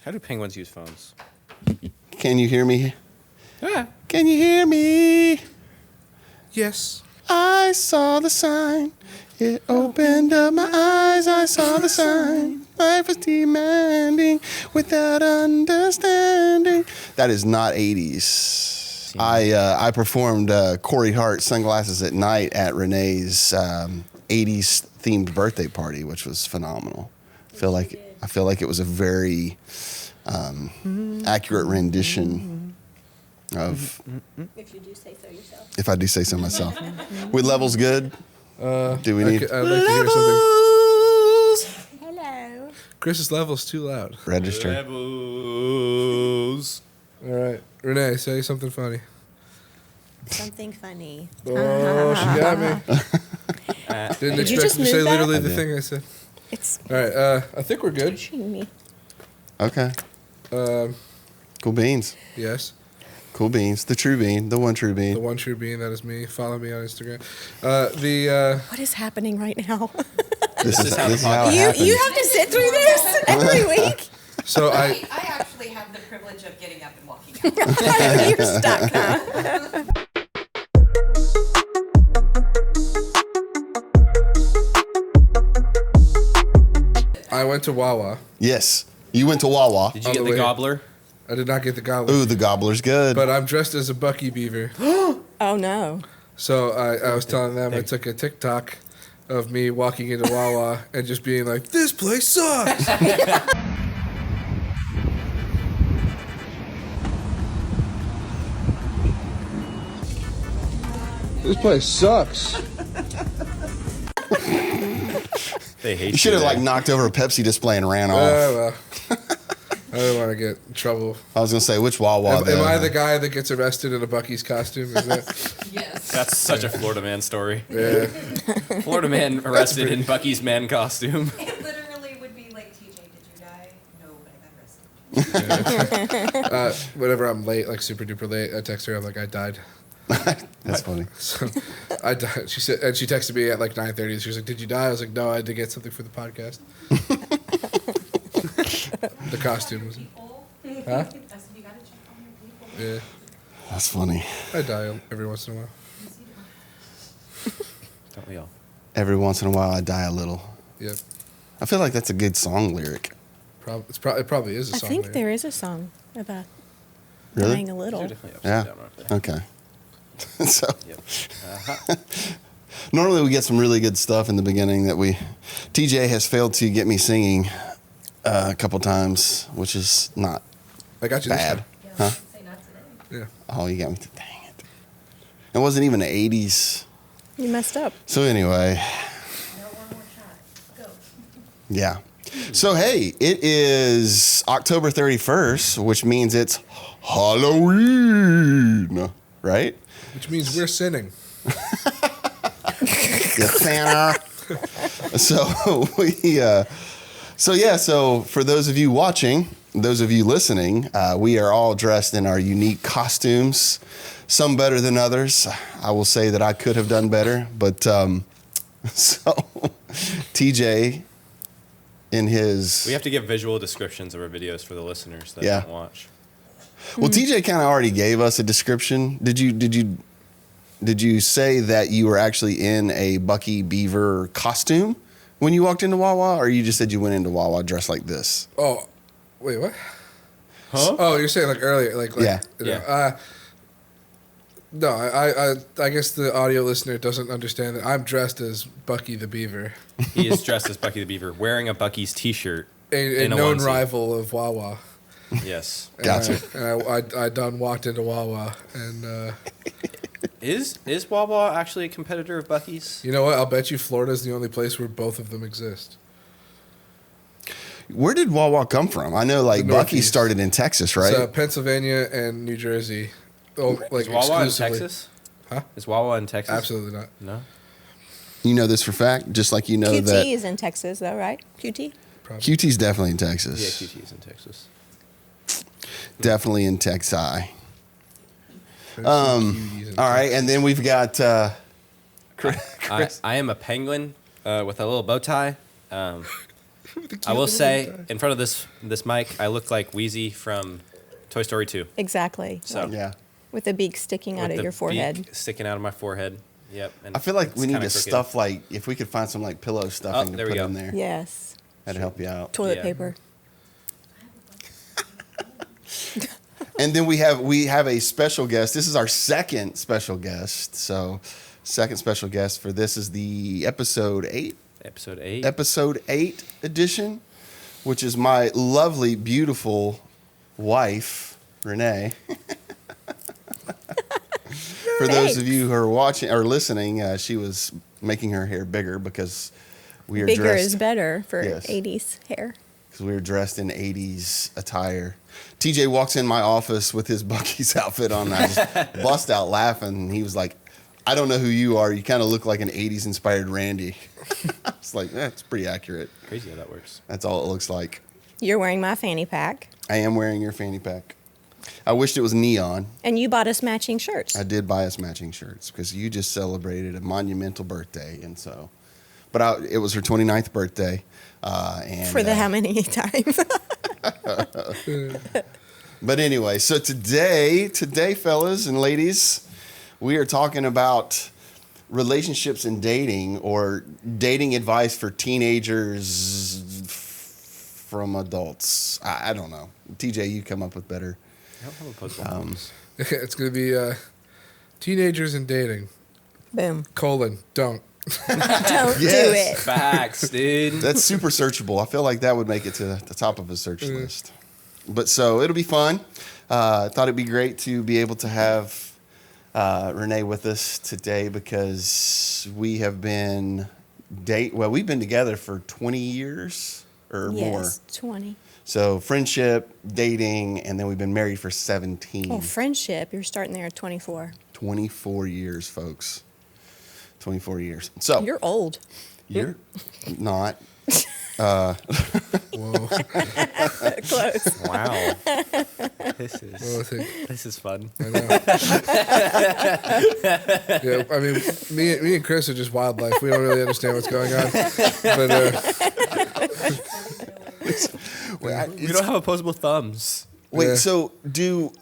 How do penguins use phones? Can you hear me? Yeah. Can you hear me? Yes. I saw the sign. It opened up my eyes. I saw the sign. Life was demanding without understanding. That is not 80s. I performed Corey Hart Sunglasses at Night at Renee's 80s themed birthday party, which was phenomenal. I feel like it was a very accurate rendition of. If you do say so yourself. If I do say so myself. With levels good? Do we need I'd like to hear something. Hello. Chris's level's too loud. Register. Levels. All right. Renee, say something funny. Something funny. Oh, she got me. Didn't Did you expect just you to say move that? literally the thing I said. It's All right. I think we're good. touching me. Okay. Cool beans. Yes. Cool beans. The true bean. The one true The bean. one true being, that is me. Follow me on Instagram. What is happening right now? This is how it you happens. have to sit through this every week? So I actually have the privilege of getting up and walking out. You're stuck, huh? I went to Wawa. Yes. You went to Wawa. Did you On get the the way. gobbler? I did not get the gobbler. Ooh, the gobbler's good. But I'm dressed as a Bucky Beaver. Oh, no. So I was telling them I took a TikTok of me walking into Wawa and just being like, this place sucks. This place sucks. They hate you should have there. like knocked over a Pepsi display and ran off. Well, I didn't want to get in trouble. I was gonna say which Wawa. Am I the guy that gets arrested in a Bucky's costume? Is that? Yes. That's such a Florida man story. Yeah. Florida man arrested in Bucky's man costume. It literally would be like, TJ, did you die? No, but I got arrested. Whenever I'm late, like super duper late, I text her. I'm like, I died. That's funny. So I died. She said, and she texted me at like 9:30. She was like, "Did you die?" I was like, "No, I had to get something for the podcast." The costume was. People. Huh? That's what you gotta check on your people. Yeah, That's funny. I die every once in a while. Don't we all? Every once in a while, I die a little. Yep. I feel like that's a good song lyric. It probably is a I song. think there. there is a song about Really? dying a little. They're definitely Yeah. upside down right there. Okay. So Yep. normally we get some really good stuff in the beginning that TJ has failed to get me singing a couple times, which is not I got you this bad. time. Huh? Say not today. Yeah. Oh, you got me. Dang it. It wasn't even the 80s. You messed up. So anyway, No, one more shot. Go. yeah. So hey, it is October 31st, which means it's Halloween, right? Which means we're sinning. Yeah, Santa. So for those of you watching, those of you listening, we are all dressed in our unique costumes. Some better than others. I will say that I could have done better, but so TJ in his We have to give visual descriptions of our videos for the listeners that Yeah. don't watch. well, TJ kind of already gave us a description. Did you say that you were actually in a Bucky Beaver costume when you walked into Wawa, or you just said you went into Wawa dressed like this? Oh, wait, what? Huh? Oh, you're saying like earlier, like Yeah. You know, Yeah. no, I guess the audio listener doesn't understand that I'm dressed as Bucky the Beaver, He is dressed as Bucky the Beaver, wearing a Bucky's T-shirt. a In a known onesie. rival of Wawa. Yes. And Gotcha. I done walked into Wawa, and Is Wawa actually a competitor of Bucky's? you know what? I'll bet you Florida's the only place where both of them exist. Where did Wawa come from? I know like The Bucky Northeast. started in Texas, right? It's, Pennsylvania and New Jersey. Oh, like Is Wawa in exclusively. Texas? Huh? Is Wawa in Texas? Absolutely not. No. You know this for fact, just like you know QT that is in Texas, though, right? QT? Probably. QT's definitely in Yeah, Texas. QT is in Texas. Definitely in Texas. There's some cuties in All right, and then we've got Chris. I am a penguin with a little bow tie. I will say, in front of this mic, I look like Wheezy from Toy Story 2. Exactly. So Yeah. With the beak sticking out with of the your forehead. beak sticking out of my forehead. Yep. And I feel like we it's need kinda to crooked. stuff like if we could find some like pillow stuffing to there we put go. in there. Yes. That'd help you out. Toilet Yeah. paper. And then we have a special guest. This is our second special guest. So, second special guest for this is the episode 8 edition, which is my lovely, beautiful wife, Renee. For those of you who are watching or listening, she was making her hair bigger because we are Bigger dressed. is better for Yes. 80s hair. Because we were dressed in 80s attire. TJ walks in my office with his Bucky's outfit on, and I just bust out laughing. And he was like, I don't know who you are. You kind of look like an 80s inspired Randy. It's like, that's pretty accurate. Crazy how that works. That's all it looks like. You're wearing my fanny pack. I am wearing your fanny pack. I wished it was neon. And you bought us matching shirts. I did buy us matching shirts because you just celebrated a monumental birthday. And so, but it was her 29th birthday. And For the how many times? But anyway, so today, fellas and ladies, we are talking about relationships and dating, or dating advice for teenagers from adults. I don't know. TJ, you come up with better. I don't have opposable thumbs. It's going to be teenagers and dating. Boom. Don't. Don't Yes. do it. Facts, dude. That's super searchable. I feel like that would make it to the top of a search list. But so it'll be fun. I thought it'd be great to be able to have Renee with us today because we have been we've been together for 20 years or more. Yes, 20. So friendship, dating, and then we've been married for 17. Oh, friendship. You're starting there at 24. 24 years, folks. 24 years. So You're old. you're not. Whoa. Close. Wow. Well, This is fun. I know. Yeah, I mean, me and Chris are just wildlife. We don't really understand what's going on. But We don't have opposable thumbs. Wait, Yeah. so do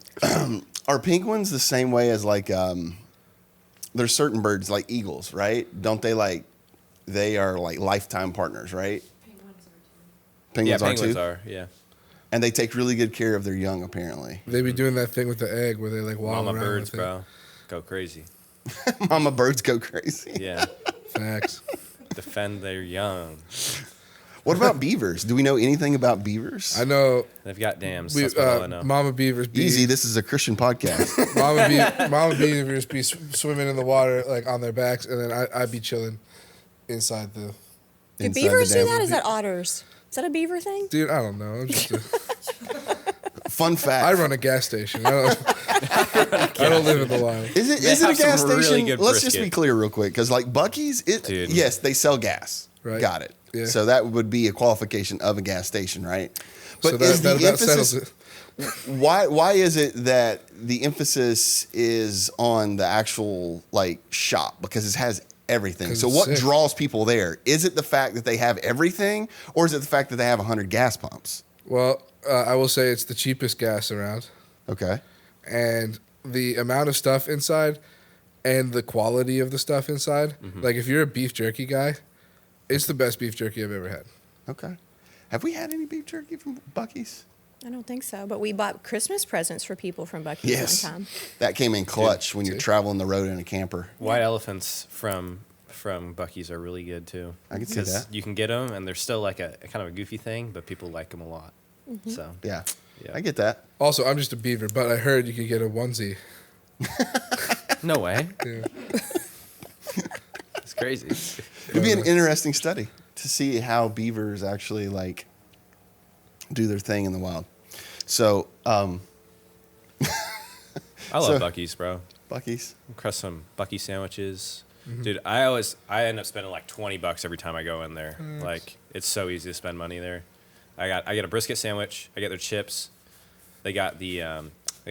are penguins the same way as like there's certain birds like eagles, right? Don't they they are like lifetime partners, right? Penguins are Penguins too. are. Yeah. And they take really good care of their young apparently. they be doing that thing with the egg where they like walk Mama around birds, with it. bro, go crazy. Mama birds go crazy. Yeah. Facts. Defend their young. What about beavers? Do we know anything about beavers? I know. They've got dams. We, That's about all I know. Mama beavers be Easy, this is a Christian podcast. Mama beavers be swimming in the water like on their backs, and then I'd be chilling inside the. Do Inside beavers the do dam. that? Is that otters? Is that a beaver thing? Dude, I don't know. I'm just Fun fact. I run a gas station. I don't live in the wild. Is it They a have gas some really station? good Let's just be brisket. clear real quick, because like Buc-ee's, Dude. yes, they sell gas. Right. Got it. Yeah. So that would be a qualification of a gas station, right? But So is the that settles emphasis it. why is it that the emphasis is on the actual like shop, because it has everything? 'Cause So it's what sick. draws people there? Is it the fact that they have everything, or is it the fact that they have 100 gas pumps? Well, I will say it's the cheapest gas around, Okay. and the amount of stuff inside, and the quality of the stuff inside. Like if you're a beef jerky guy, it's the best beef jerky I've ever had. Okay. Have we had any beef jerky from Buc-ee's? I don't think so. But we bought Christmas presents for people from Buc-ee's Yes. one time. That came in clutch when you're traveling the road in a camper. White elephants from Buc-ee's are really good too. I can see 'Cause that. You can get them, and they're still like a kind of a goofy thing, but people like them a lot. So Yeah. Yeah. I get that. Also, I'm just a beaver, but I heard you could get a onesie. no way. Yeah. It's crazy. It'd be an interesting study to see how beavers actually like do their thing in the wild. So, I love So- Buc-ee's, bro. Buc-ee's. Crust some Buc-ee sandwiches. Dude, I end up spending like $20 every time I go in there. Like it's so easy to spend money there. I get a brisket sandwich. I get their chips. They got they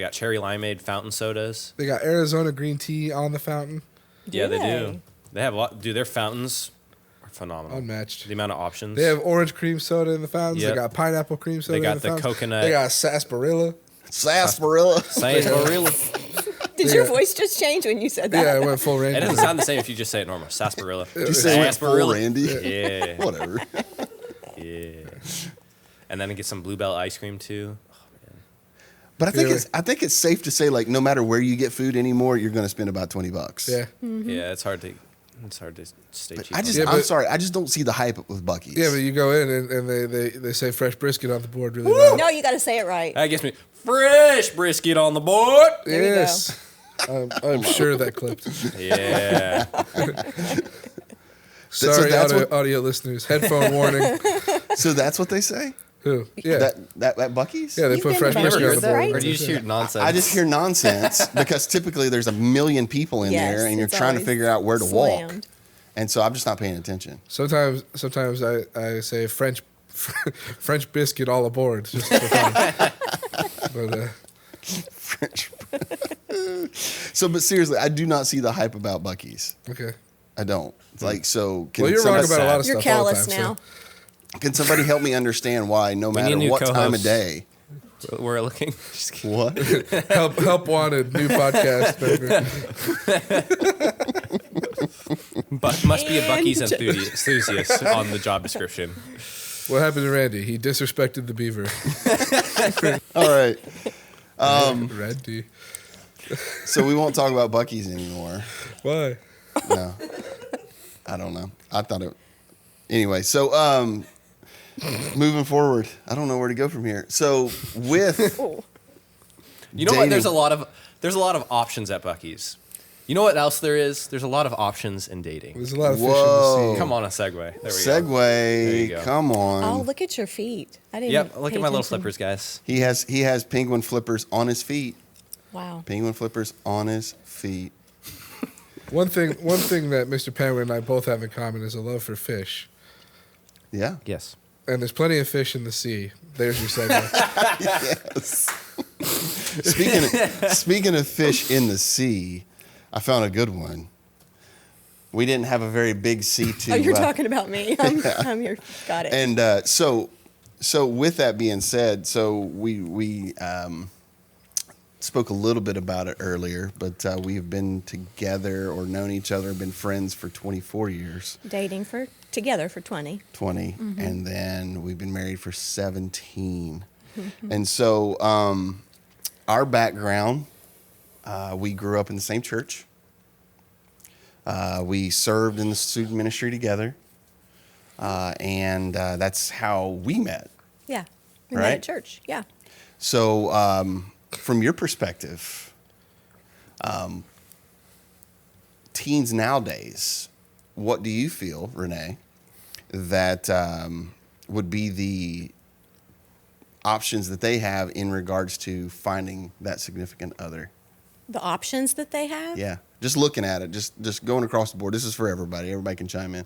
got cherry limeade fountain sodas. They got Arizona green tea on the fountain. Yeah, they they? do. They have a lot. Dude, their fountains are phenomenal. Unmatched. The amount of options. They have orange cream soda in the fountains. Yep. They got pineapple cream soda. They got in the the fountains. coconut. They got sarsaparilla. Sarsaparilla. Sarsaparilla. Did your voice just change when you said that? Yeah, it went full range. It doesn't sound the same if you just say it normal. Sarsaparilla. Did you say it went full Sarsaparilla. Randy? Yeah. Whatever. Yeah. And then get some Bluebell ice cream too. But I think Really? I think it's safe to say, like, no matter where you get food anymore, you're going to spend about $20. Yeah. Yeah, it's hard to stay cheap. I just, Yeah, I'm but- sorry, I just don't see the hype with Buc-ee's. Yeah, but you go in and they say fresh brisket on the board really loud. No, you got to say it right. That gets me fresh brisket on the board. There you go. Yes. I'm sure that clipped. Yeah. Sorry, that's audio listeners. Headphone warning. So that's what they say. Who? Yeah. That at Buc-ee's. Yeah, they You've put been fresh to brisket on the Buc-ee's, board. right? Or do you just hear nonsense? I just hear nonsense because typically there's 1 million people in Yes, there, and you're it's trying to always figure out where to walk. slammed. And so I'm just not paying attention. Sometimes I say French biscuit all aboard. Just for fun. But French. But seriously, I do not see the hype about Buc-ee's. okay. I don't. It's like, so can Well, you're wrong somebody, about a lot of You're stuff all the callous time. now. can somebody help me understand why no need a matter new what time of co-host. day? We're looking. Just kidding. What? So help wanted new podcast member. But must be a Buc-ee's enthusiast on the job description. What happened to Randy? He disrespected the beaver. All right. Randy. So we won't talk about Buc-ee's anymore. Why? No. I don't know. I thought it. Anyway, so moving forward, I don't know where to go from here. So with You know what? There's a dating- lot of options at Buc-ee's. You know what else there is? There's a lot of options in dating. There's a lot of fish Whoa. in the sea. Come on, a segue. There we go. Segue. There you go. Come on. Oh, look at your feet. I didn't. Yep. Look pay at my little attention. slippers, guys. He has penguin flippers on his feet. Wow. Penguin flippers on his feet. One thing that Mr. Penguin and I both have in common is a love for fish. Yeah. Yes. And there's plenty of fish in the sea. There's your segue. Yes. Speaking of fish in the sea, I found a good one. We didn't have a very big sea to. Oh, you're talking about me. I'm here. Got it. And so with that being said, so we spoke a little bit about it earlier, but we've been together or known each other, been friends for 24 years, Dating together for 20. 20, Mm-hmm. and then we've been married for 17. And so our background, we grew up in the same church. We served in the student ministry together, and that's how we met. Yeah. We met Right? at church. Yeah. So, from your perspective, teens nowadays, what do you feel, Renee, that would be the options that they have in regards to finding that significant other? The options that they have. Yeah, just looking at it, just going across the board. This is for everybody. Everybody can chime in.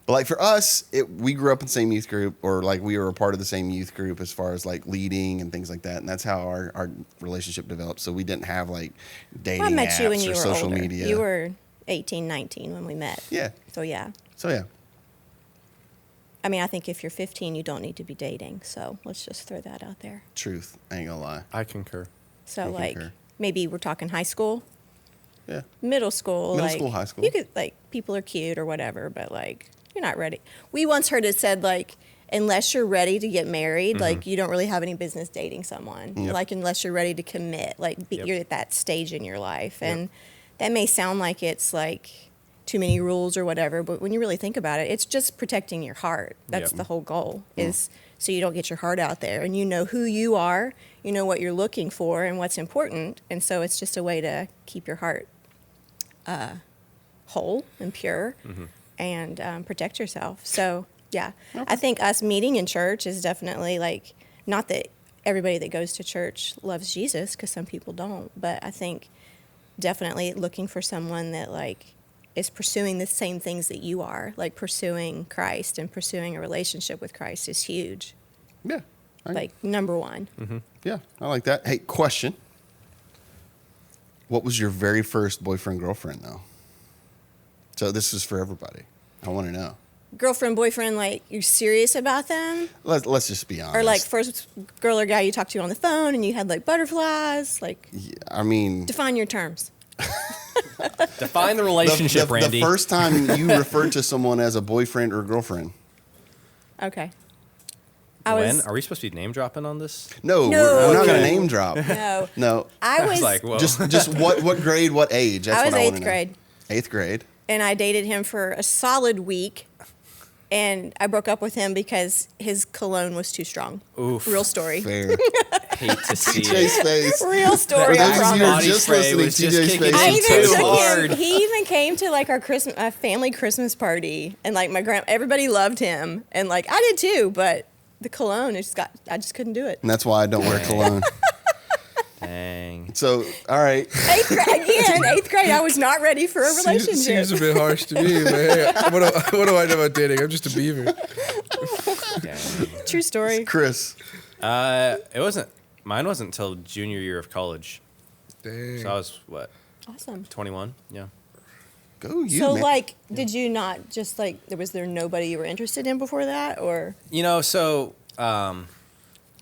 But like for us, we grew up in the same youth group, or like we were a part of the same youth group as far as like leading and things like that. And that's how our relationship developed. So we didn't have like dating Well, I met apps you when or you were social older. media. You were 18, 19 when we met. Yeah. So yeah. So yeah. I mean, I think if you're 15, you don't need to be dating. So let's just throw that out there. Truth. I ain't gonna lie. I concur. So I like concur. maybe we're talking high school, Yeah. middle school. Middle like, school, high school. You could like people are cute or whatever, but like you're not ready. We once heard it said like unless you're ready to get married, like you don't really have any business dating someone. Yep. Like unless you're ready to commit, like Yep. you're at that stage in your life, and that may sound like it's like too many rules or whatever, but when you really think about it, it's just protecting your heart. That's Yep. the whole goal, is so you don't get your heart out there, and you know who you are, you know what you're looking for and what's important, and so it's just a way to keep your heart whole and pure and protect yourself. So yeah, I think us meeting in church is definitely like, not that everybody that goes to church loves Jesus, because some people don't, but I think definitely looking for someone that like is pursuing the same things that you are, like pursuing Christ and pursuing a relationship with Christ is huge. Yeah. Like number one. Yeah. I like that. Hey, question. What was your very first boyfriend, girlfriend though? So this is for everybody. I want to know. Girlfriend, boyfriend, like you're serious about them? Let's just be honest. Or like first girl or guy you talked to on the phone and you had like butterflies? Like, I mean, define your terms. Define the relationship, Randy. The first time you referred to someone as a boyfriend or girlfriend. Okay. Are we supposed to be name dropping on this? No, No. we're not going to Okay. name drop. No. No. I was like, whoa. Just what grade, what age? That's I was what I want eighth to know. grade. 8th grade. And I dated him for a solid week. And I broke up with him because his cologne was too strong. Oof. Real story. Fair. Hate to see TJ's it. face. Real story. For I those of you promise. who are Body just spray listening, was just TJ's kicking face I in is even too took hard. him. He even came to like our family Christmas party, and like everybody loved him, and like I did too. But the cologne, I just couldn't do it. And that's why I don't wear cologne. Dang. So, all right. Eighth grade, I was not ready for a relationship. Seems a bit harsh to me, but hey, what do I know about dating? I'm just a beaver. Dang. True story. Chris. Mine wasn't until junior year of college. Dang. So I was, what, Awesome. 21? Yeah. Go you, So, man. like, did you not just like was there nobody you were interested in before that, or?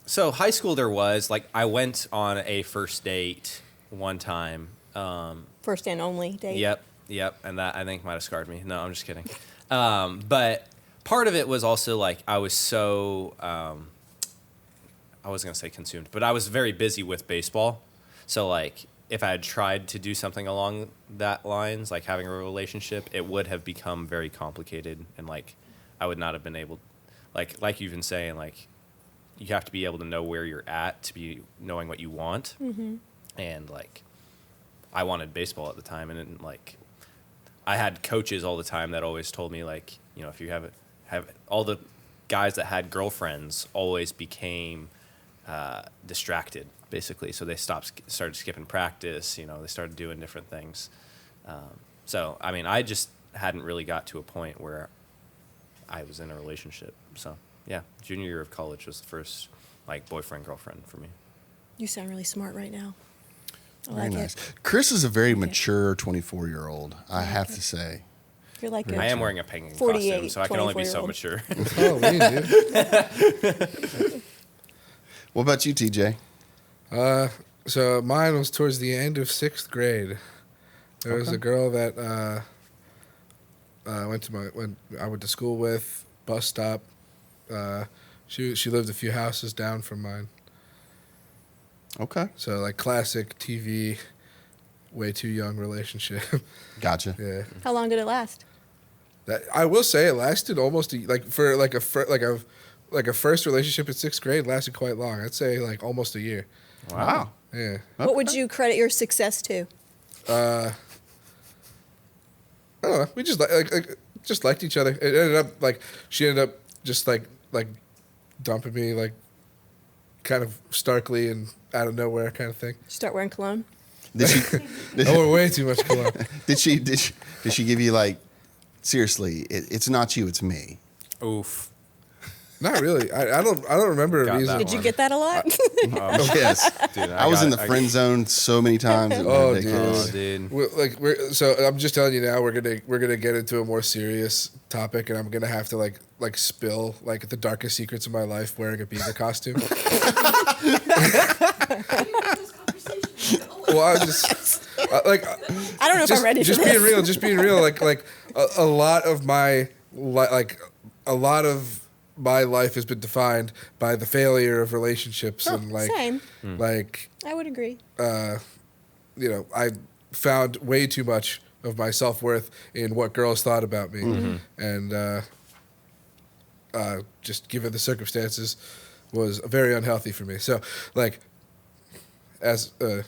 So high school there was, like, I went on a first date one time. First and only date. Yep, and that I think might have scarred me. No, I'm just kidding. But part of it was also like I was so I wasn't gonna say consumed, but I was very busy with baseball. So like if I had tried to do something along that lines, like having a relationship, it would have become very complicated, and like I would not have been able, like you've been saying, like you have to be able to know where you're at to be knowing what you want, and like I wanted baseball at the time, and it, like I had coaches all the time that always told me, like, you know, if you have all the guys that had girlfriends always became distracted, basically. So they started skipping practice. You know, they started doing different things. So I mean, I just hadn't really got to a point where I was in a relationship. So yeah, junior year of college was the first like boyfriend girlfriend for me. You sound really smart right now. I Very like nice. it. Chris is a very mature 24-year-old, I have to say. You're like I am wearing a penguin 48, costume, so I can only be so 24-year-old. mature. Oh, we do. What about you, TJ? So mine was towards the end of 6th grade. There was a girl that I went to school with, bus stop. She lived a few houses down from mine. Okay. So like classic TV, way too young relationship. Gotcha. Yeah. How long did it last? That I will say it lasted almost for a first relationship in 6th grade lasted quite long. I'd say like almost a year. Wow. Yeah. What would you credit your success to? I don't know. We just liked each other. It ended up like she ended up just like dumping me like kind of starkly and out of nowhere kind of thing. Start wearing cologne? Did she? I wore way too much cologne. Did she give you like, seriously? It's not you, it's me. Oof. Not really. I don't remember a Got reason. that Did you one. get that a lot? Yes. Dude, I was in the friend zone so many times. It was Oh, ridiculous. dude. So I'm just telling you now. We're gonna get into a more serious topic, and I'm gonna have to like spill like the darkest secrets of my life wearing a beaver costume. Well, I just like I don't know if I'm ready for just this. being real. Just being real. Like a lot of my life has been defined by the failure of relationships and like Same. like I would agree. I found way too much of my self-worth in what girls thought about me, and just given the circumstances, was very unhealthy for me. So, like, as an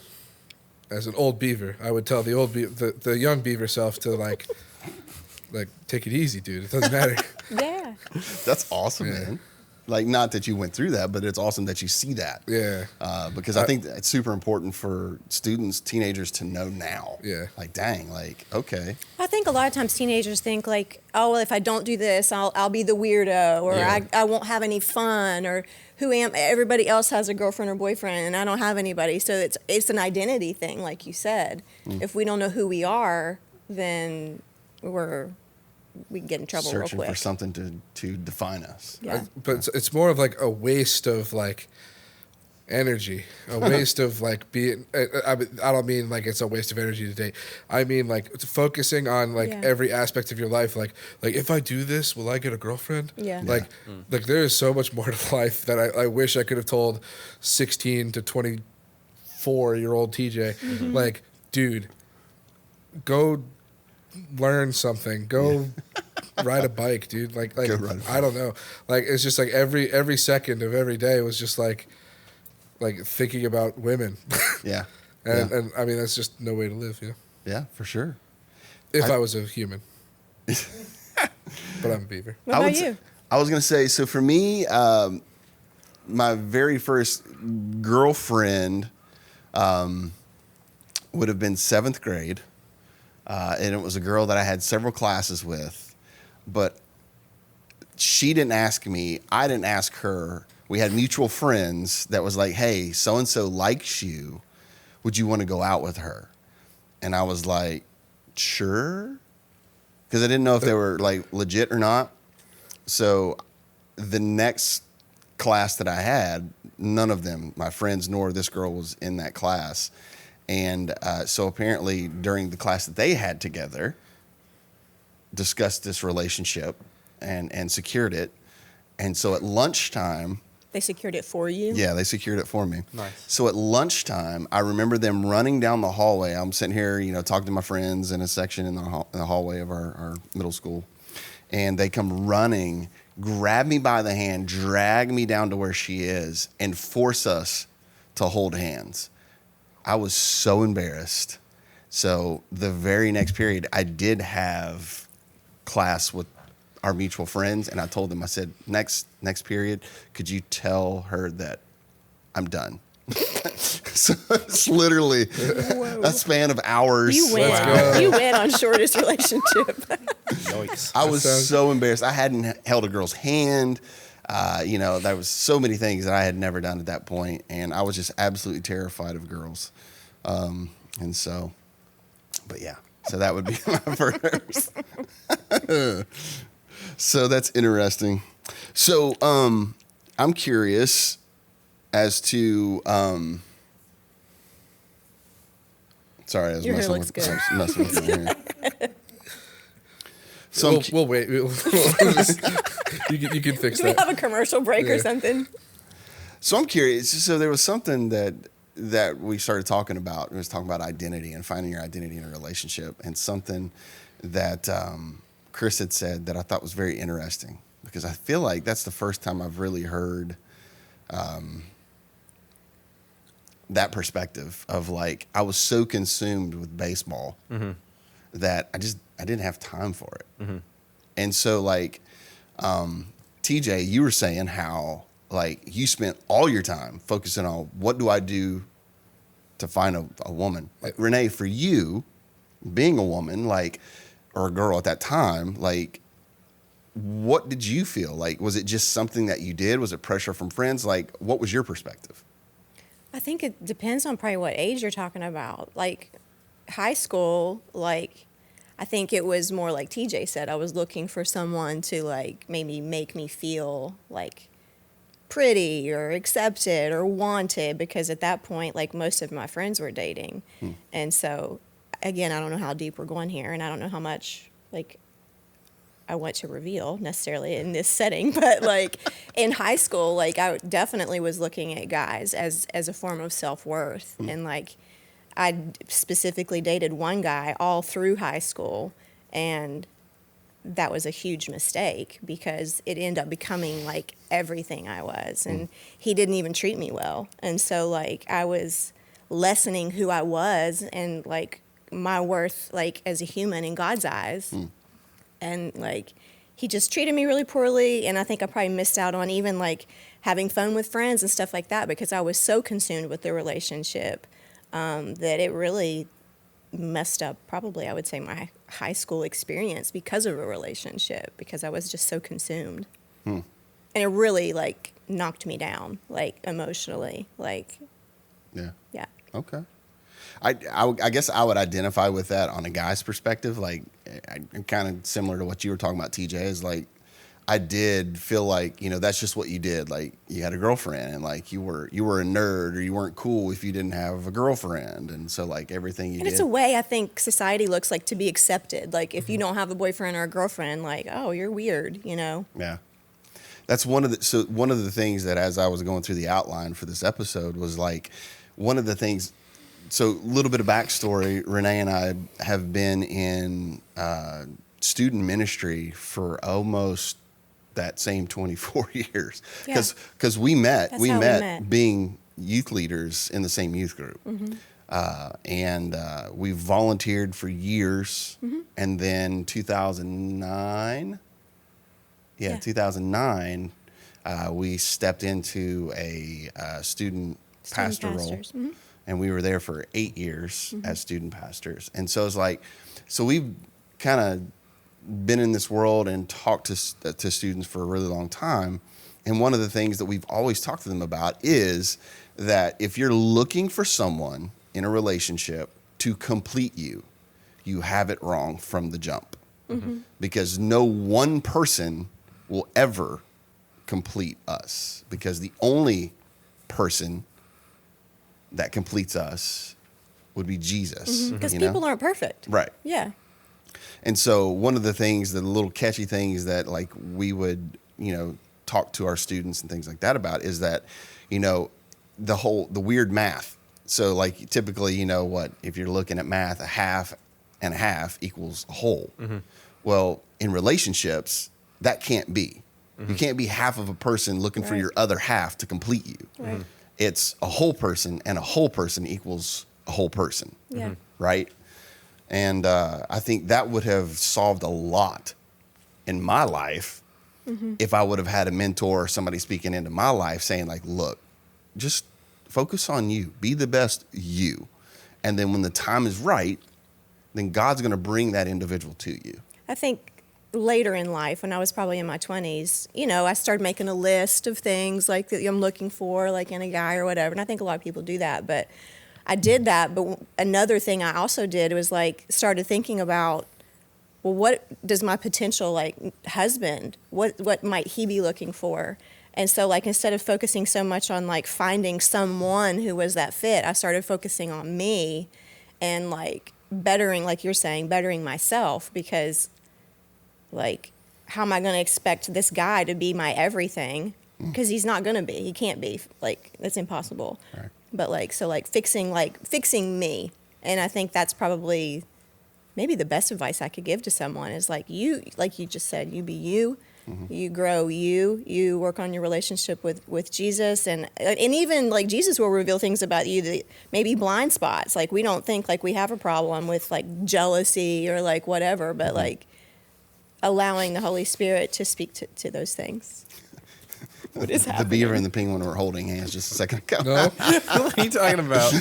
old beaver, I would tell the young beaver self to like take it easy, dude. It doesn't matter. Yeah. That's awesome, Yeah. man. Like, not that you went through that, but it's awesome that you see that. Yeah. Because I think it's super important for students, teenagers to know now. Yeah. Like, dang, like, okay. I think a lot of times teenagers think like, oh, well, if I don't do this, I'll be the weirdo, or Yeah. I won't have any fun, or everybody else has a girlfriend or boyfriend and I don't have anybody. So it's an identity thing, like you said. If we don't know who we are, then we're we can get in trouble Searching real quick. for something to define us. Yeah. But it's more of like a waste of like energy, a waste of like being. I don't mean like it's a waste of energy to date. I mean like it's focusing on like Yeah. every aspect of your life. Like if I do this, will I get a girlfriend? Yeah. Like there is so much more to life that I wish I could have told 16 to 24-year-old TJ. Mm-hmm. Like, dude, go learn something. Go ride a bike, dude. Like Go ride a bike. I don't know. Like it's just like every second of every day was just like thinking about women. Yeah. And I mean that's just no way to live, yeah. Yeah, for sure. If I was a human. But I'm a beaver. What I about would you? I was gonna say, so for me, my very first girlfriend would have been 7th grade, and it was a girl that I had several classes with, but she didn't ask me, I didn't ask her. We had mutual friends that was like, hey, so and so likes you. Would you want to go out with her? And I was like, sure, because I didn't know if they were like legit or not. So the next class that I had, none of them, my friends nor this girl, was in that class. And so apparently during the class that they had together, discussed this relationship and secured it. And so at lunchtime, They secured it for you? yeah, they secured it for me. Nice. So at lunchtime, I remember them running down the hallway. I'm sitting here, talking to my friends in a section in the hallway of our middle school. And they come running, grab me by the hand, drag me down to where she is, and force us to hold hands. I was so embarrassed. So the very next period, I did have class with our mutual friends, and I told them, I said, next period, could you tell her that I'm done? So it's literally a span of hours. You win. go. You win on shortest relationship. Yikes. I was sounds- so embarrassed. I hadn't held a girl's hand. There was so many things that I had never done at that point, and I was just absolutely terrified of girls. But yeah, so that would be my first. So that's interesting. So I'm curious as to. Sorry, I was Your hair messing looks with, good. I was messing with my hair. So I'm We'll wait. You can fix Do we that. have a commercial break or Yeah. something? So I'm curious. So there was something that we started talking about. It was talking about identity and finding your identity in a relationship, and something that Chris had said that I thought was very interesting, because I feel like that's the first time I've really heard that perspective of, like, I was so consumed with baseball that I didn't have time for it. And so, like, TJ, you were saying how, like, you spent all your time focusing on what do I do to find a woman. Like, Renee, for you, being a woman, like, or a girl at that time, like, what did you feel? Like, was it just something that you did? Was it pressure from friends? Like, what was your perspective? I think it depends on probably what age you're talking about. Like high school, like I think it was more like TJ said, I was looking for someone to like maybe make me feel like pretty or accepted or wanted, because at that point, like most of my friends were dating. And so again, I don't know how deep we're going here, and I don't know how much like I want to reveal necessarily in this setting, but like in high school, like I definitely was looking at guys as a form of self-worth. And like I specifically dated one guy all through high school, and that was a huge mistake because it ended up becoming like everything I was, and he didn't even treat me well. And so like I was lessening who I was and like my worth like as a human in God's eyes. And like he just treated me really poorly, and I think I probably missed out on even like having fun with friends and stuff like that because I was so consumed with the relationship that it really messed up probably I would say my high school experience because of a relationship, because I was just so consumed. And it really like knocked me down like emotionally, like Yeah. yeah. Okay. I guess I would identify with that on a guy's perspective. Like, kind of similar to what you were talking about, TJ, is like, I did feel like, that's just what you did. Like, you had a girlfriend, and like you were a nerd, or you weren't cool if you didn't have a girlfriend. And so like everything you And did. it's a way I think society looks like to be accepted. Like if you don't have a boyfriend or a girlfriend, like, oh, you're weird, Yeah. That's one of the things that, as I was going through the outline for this episode, was like one of the things. So a little bit of backstory. Renee and I have been in student ministry for almost that same 24 years. Yeah. Because we met That's how we met. being youth leaders in the same youth group. And we volunteered for years. And then 2009, 2009, we stepped into a student pastor role. And we were there for 8 years as student pastors. And so it's like, so we've kind of been in this world and talked to students for a really long time. And one of the things that we've always talked to them about is that if you're looking for someone in a relationship to complete you, you have it wrong from the jump. Because no one person will ever complete us, because the only person that completes us would be Jesus. Because people aren't perfect. Right. Yeah. And so one of the things, the little catchy things that like we would, talk to our students and things like that about is that, the weird math. So like typically, if you're looking at math, a half and a half equals a whole. Well, in relationships, that can't be. You can't be half of a person looking for your other half to complete you. Right. It's a whole person, and a whole person equals a whole person. Yeah. Right? And I think that would have solved a lot in my life if I would have had a mentor or somebody speaking into my life saying like, look, just focus on you. Be the best you. And then when the time is right, then God's going to bring that individual to you. I think later in life, when I was probably in my 20s, I started making a list of things like that I'm looking for, like in a guy or whatever. And I think a lot of people do that, but I did that. But another thing I also did was like started thinking about, well, what does my potential like husband, what might he be looking for? And so like instead of focusing so much on like finding someone who was that fit, I started focusing on me and like bettering, like you're saying, bettering myself, because like, how am I going to expect this guy to be my everything? Because he's not going to be. He can't be. Like, that's impossible. Right. But like, so like fixing me. And I think that's probably maybe the best advice I could give to someone is like you just said, you be you. You grow you work on your relationship with Jesus, and even like Jesus will reveal things about you that maybe blind spots. Like we don't think like we have a problem with like jealousy or like whatever, but like allowing the Holy Spirit to speak to those things. What is happening? The beaver and the penguin were holding hands just a second ago. No? What are you talking about?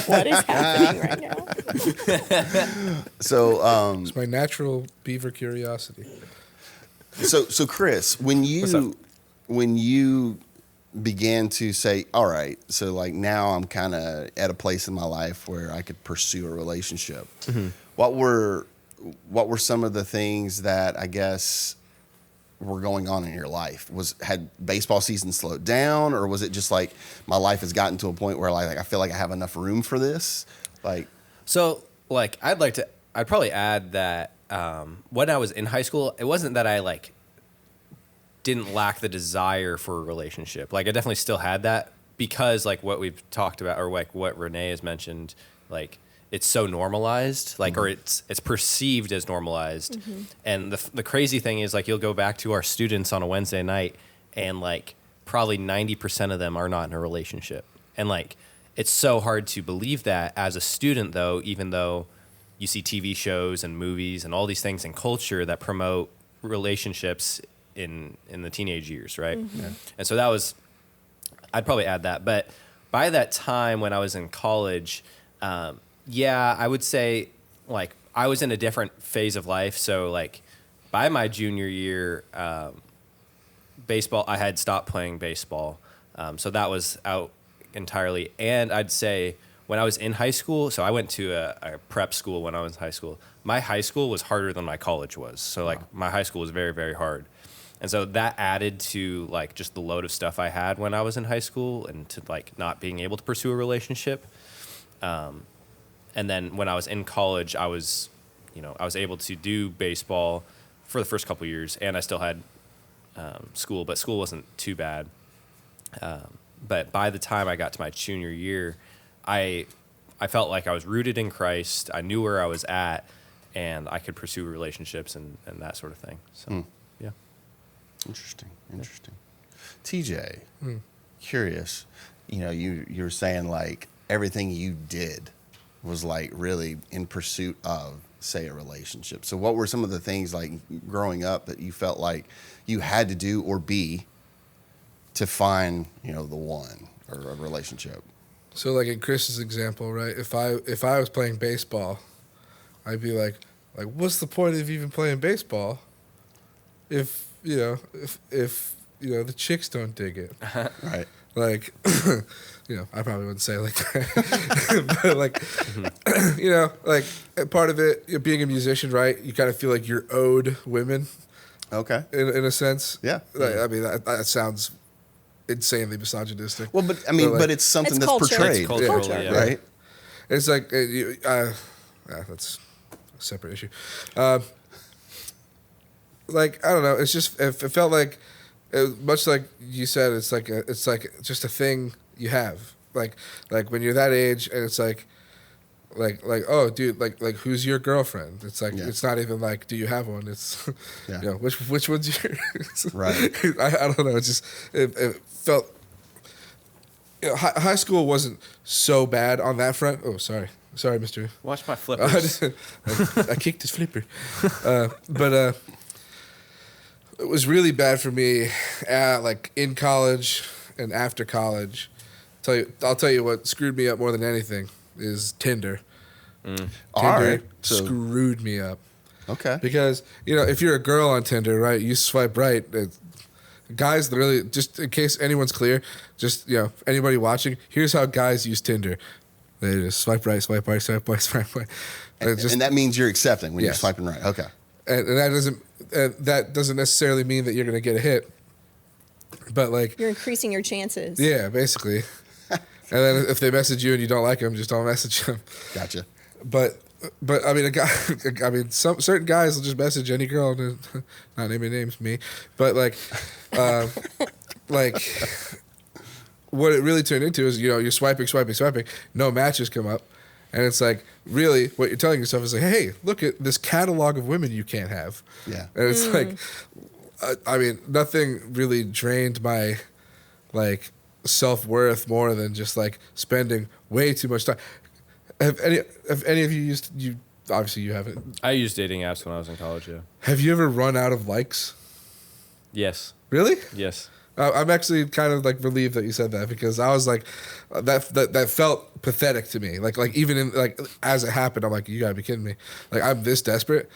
What is happening right now? So, It's my natural beaver curiosity. so Chris, when you began to say, all right, so like now I'm kind of at a place in my life where I could pursue a relationship. What were some of the things that I guess were going on in your life? Had baseball season slowed down, or was it just like my life has gotten to a point where like I feel like I have enough room for this? Like, So, like, I'd probably add that when I was in high school, it wasn't that I like didn't lack the desire for a relationship. Like, I definitely still had that, because like what we've talked about, or like what Renee has mentioned, like it's so normalized, like, or it's perceived as normalized. And the crazy thing is, like, you'll go back to our students on a Wednesday night, and like probably 90% of them are not in a relationship. And like, it's so hard to believe that as a student, though, even though you see TV shows and movies and all these things in culture that promote relationships in the teenage years, right? Yeah. And so I'd probably add that. But by that time when I was in college, I would say like I was in a different phase of life. So like by my junior year, baseball, I had stopped playing baseball. So that was out entirely. And I'd say when I was in high school, so I went to a prep school when I was in high school. My high school was harder than my college was. So like my high school was very, very hard. And so that added to like just the load of stuff I had when I was in high school and to like not being able to pursue a relationship. And then when I was in college, I was able to do baseball for the first couple of years, and I still had school, but school wasn't too bad. But by the time I got to my junior year, I felt like I was rooted in Christ. I knew where I was at, and I could pursue relationships and that sort of thing. So, yeah. Interesting. TJ, curious. You were saying like everything you did was like really in pursuit of, say, a relationship. So what were some of the things like growing up that you felt like you had to do or be to find, the one or a relationship? So like in Chris's example, right? If I was playing baseball, I'd be like what's the point of even playing baseball if the chicks don't dig it? Right. Like, I probably wouldn't say it like that, but like, like part of it, being a musician, right? You kind of feel like you're owed women. Okay. In a sense. Yeah. Like, I mean, that sounds insanely misogynistic. Well, but it's something It's that's culture. portrayed, It's cultural, Culture. yeah. right? It's like, that's a separate issue. Like, I don't know. It's just, it felt like, much like you said, it's like just a thing you have. Like when you're that age, and it's like, oh, dude, like who's your girlfriend? It's like, it's not even like, do you have one? It's, which one's yours? Right. I don't know. It's just, it felt, high school wasn't so bad on that front. Oh, sorry, mister. Watch my flippers. I kicked his flipper. But it was really bad for me, like in college and after college. I'll tell you what screwed me up more than anything is Tinder. Tinder All right. So, screwed me up. okay. Because, if you're a girl on Tinder, right, you swipe right. Guys, literally, just in case anyone's clear, just, anybody watching, here's how guys use Tinder. They just swipe right, swipe right, swipe right, swipe right. And that means you're accepting when you're Yes. swiping right. Okay. And that doesn't necessarily mean that you're going to get a hit. But, like, You're increasing your chances. yeah, basically. And then if they message you and you don't like them, just don't message them. Gotcha. But I mean, some certain guys will just message any girl, and not naming names, me. But like what it really turned into is, you're swiping, no matches come up, and it's like, really, what you're telling yourself is like, hey, look at this catalog of women you can't have. Yeah. And it's like, I mean, nothing really drained my self-worth more than just like spending way too much time. Have any of you used, obviously you haven't. I used dating apps when I was in college, yeah. Have you ever run out of likes? Yes. Really? Yes. I'm actually kind of like relieved that you said that, because I was like, that felt pathetic to me. Like even in as it happened, I'm like, you gotta be kidding me. Like, I'm this desperate.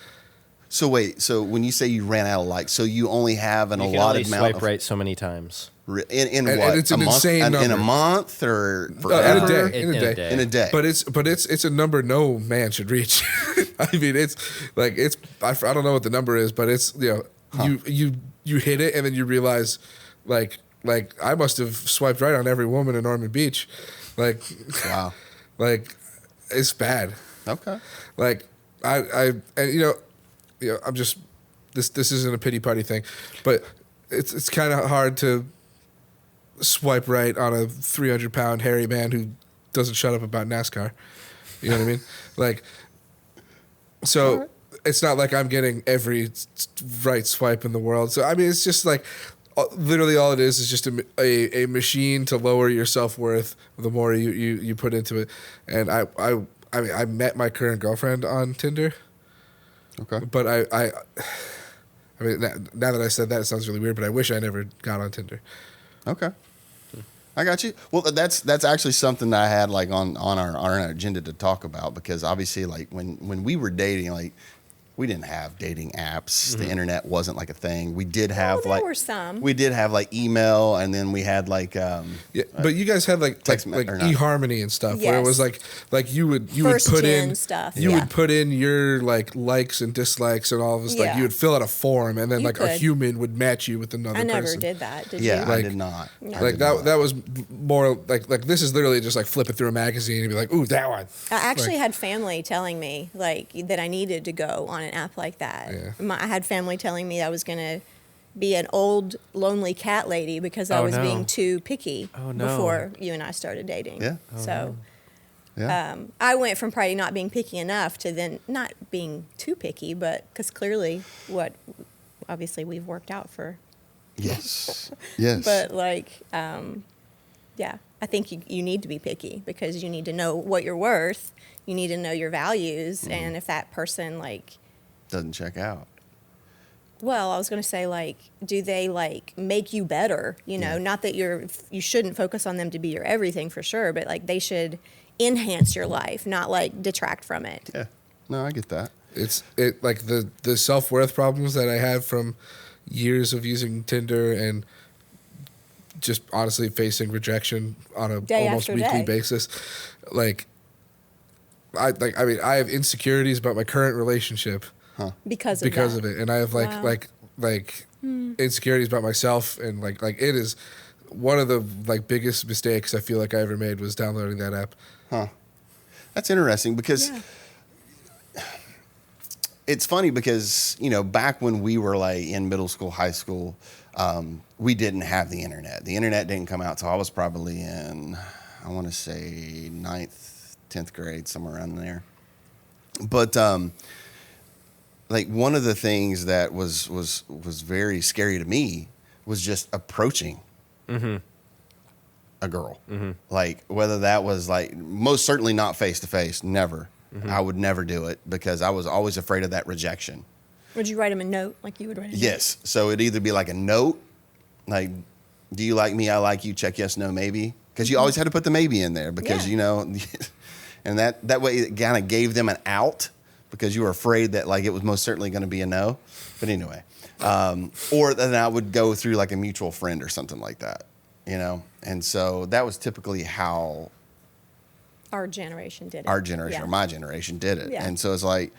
So wait, so when you say you ran out of likes, so you only have an You can allotted only amount swipe of right so many times. in And what? it's an a month? insane In a number. month or In forever? a day. In a day. In a day. But it's a number no man should reach. I mean, it's like, I don't know what the number is, but it's, you hit it and then you realize like I must have swiped right on every woman in Norman Beach. Like, Wow. like, it's bad. Okay. Like, and I'm just, this isn't a pity party thing, but it's kind of hard to swipe right on a 300-pound hairy man who doesn't shut up about NASCAR. You know what I mean? Like, so it's not like I'm getting every right swipe in the world. So I mean, it's just like, literally all it is just a machine to lower your self-worth the more you put into it. And I mean, I met my current girlfriend on Tinder. Okay. But I mean, now that I said that, it sounds really weird, but I wish I never got on Tinder. Okay. I got you. Well, that's actually something that I had like on our agenda to talk about, because obviously, like when we were dating, like we didn't have dating apps. The internet wasn't like a thing. We did have there were some. We did have like email, and then we had like Yeah, but you guys had like text like or not. eHarmony and stuff, where it was Yes. like you would First put gen in stuff, you yeah. would put in your like likes and dislikes and all of this. Like Yeah. you would fill out a form, and then You like a could. human would match you with another I never person. did that. Did yeah, you? I Like- did not. I Like did not. that was more like this is literally just like flipping through a magazine and be like, ooh, that one. I actually Like- had family telling me like that I needed to go on an app like that. Yeah. I had family telling me I was gonna be an old lonely cat lady because I Oh, was no. being too picky Oh, no. before you and I started dating. Yeah. So Yeah. I went from probably not being picky enough to then not being too picky, but because clearly obviously we've worked out for. Yes. Yes. But like, yeah, I think you need to be picky because you need to know what you're worth. You need to know your values, and if that person like, doesn't check out. well, I was going to say like, do they like make you better? You know, Yeah. not that you shouldn't focus on them to be your everything for sure, but like they should enhance your life, not like detract from it. Yeah. No, I get that. It's like the self-worth problems that I had from years of using Tinder and just honestly facing rejection on a Day almost after weekly day. basis. I have insecurities about my current relationship Because of it, and I have Wow. Hmm. insecurities about myself, and like it is one of the like biggest mistakes I feel like I ever made was downloading that app. That's interesting because it's funny because, you know, back when we were like in middle school, high school, we didn't have the internet. The internet didn't come out till I was probably in, I want to say 9th, 10th grade, somewhere around there. But like one of the things that was very scary to me was just approaching a girl. Like whether that was like, most certainly not face to face, never. I would never do it because I was always afraid of that rejection. Would you write them a note like you would write a note? Yes. So it'd either be like a note, like, do you like me? I like you. Check yes, no, maybe. Because you always had to put the maybe in there because, Yeah. you know, and that way it kind of gave them an out because you were afraid that like it was most certainly going to be a no. But anyway, or then I would go through like a mutual friend or something like that, you know? And so that was typically how Our generation did it. our generation Yeah. or my generation did it. Yeah. And so it's like,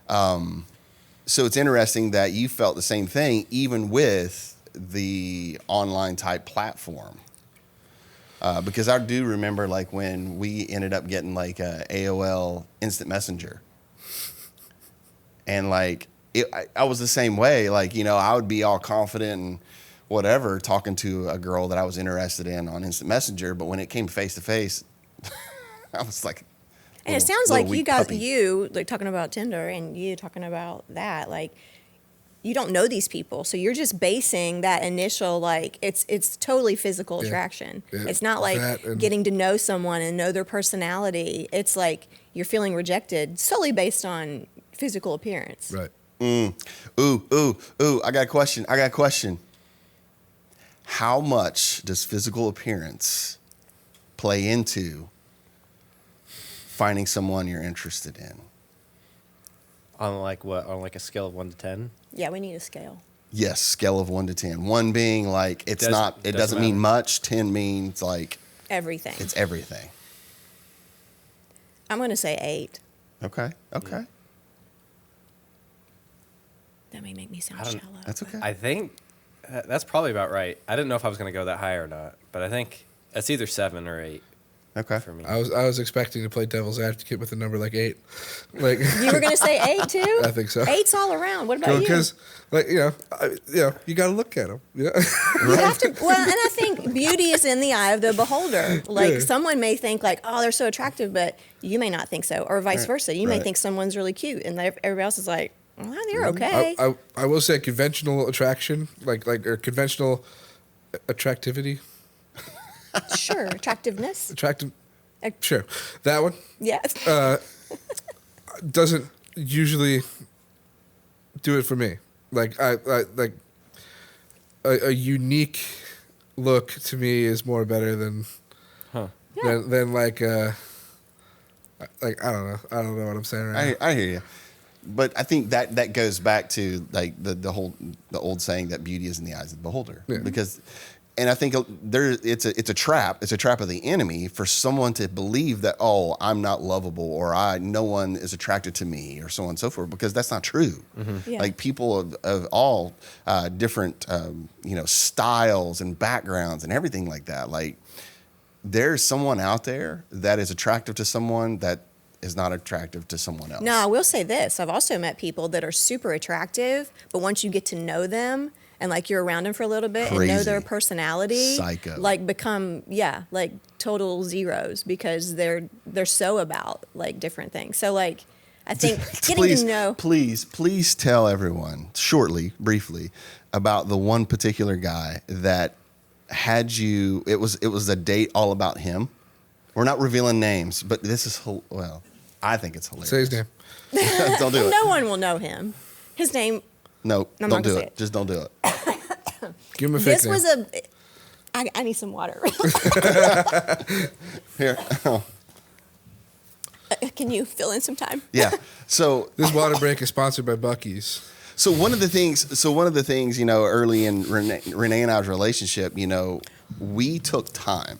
so it's interesting that you felt the same thing, even with the online type platform. Because I do remember like when we ended up getting like a AOL Instant Messenger. And like, I was the same way. Like, you know, I would be all confident and whatever talking to a girl that I was interested in on Instant Messenger. But when it came face to face, I was like, And it sounds little like you weak guys, puppy. you like talking about Tinder and you talking about that, like you don't know these people, so you're just basing that initial like it's totally physical Yeah. attraction. Yeah. It's not like That and- getting to know someone and know their personality. It's like you're feeling rejected solely based on physical appearance. Right. Ooh, I got a question. How much does physical appearance play into finding someone you're interested in? On like what? On like a scale of 1 to 10? Yeah, we need a scale. Yes, scale of 1 to 10. 1 being like it Doesn't doesn't mean matter. much. 10 means like Everything. it's everything. I'm going to say 8. Okay. That may make me sound I don't- shallow. That's but- okay. I think that's probably about right. I didn't know if I was going to go that high or not, but I think it's either 7 or 8 Okay. for me. I was expecting to play devil's advocate with a number like 8. Like You were going to say 8 too? I think so. 8's all around. What about you? because like you know you got to look at them. You know? You have to, well, and I think beauty is in the eye of the beholder. Like Yeah. someone may think like, oh, they're so attractive, but you may not think so, or vice versa. You may Right. think someone's really cute, and everybody else is like, well, they're okay. I will say conventional attraction, like or conventional attractivity, Sure, attractiveness. attractive. Uh, Sure, that one Yes. doesn't usually do it for me. Like I like a unique look to me is more better than Huh. than like I don't know what I'm saying right now. I hear you. But I think that goes back to like the old saying that beauty is in the eyes of the beholder. Yeah. Because, and I think it's a trap. It's a trap of the enemy for someone to believe that, oh, I'm not lovable, or no one is attracted to me, or so on and so forth. Because that's not true. Mm-hmm. Yeah. Like people of all different styles and backgrounds and everything like that. Like there's someone out there that is attractive to someone that is not attractive to someone else. No, I will say this. I've also met people that are super attractive, but once you get to know them and like you're around them for a little bit and know Crazy. their personality, Psycho. like become, like total zeros because they're so about like different things. So like, I think getting to know. Please tell everyone shortly, briefly, about the one particular guy that had you. It was a date all about him. We're not revealing names, but this is I think it's hilarious. Say his name. Don't do it. No one will know him. His name. Nope. I'm Don't not do gonna it. say it. Just don't do it. Give him a fake This name. was I need some water. Here. Can you fill in some time? Yeah. So This water break is sponsored by Buc-ee's. So one of the things, early in Renee and I's relationship, we took time.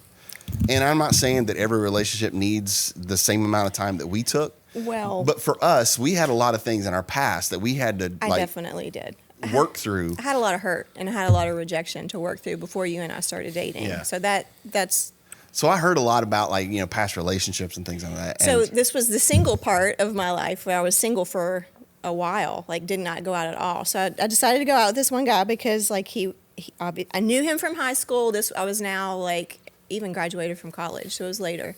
And I'm not saying that every relationship needs the same amount of time that we took. Well, But for us, we had a lot of things in our past that we had to I definitely did. work through. I had a lot of hurt and I had a lot of rejection to work through before you and I started dating. Yeah. So that's So I heard a lot about past relationships and things like that. so And this was the single part of my life where I was single for a while, like did not go out at all. So I decided to go out with this one guy because like I knew him from high school. I was now like even graduated from college, so it was later.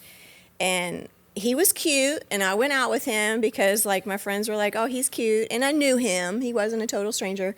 And he was cute, and I went out with him because like my friends were like, "Oh, he's cute," and I knew him. He wasn't a total stranger.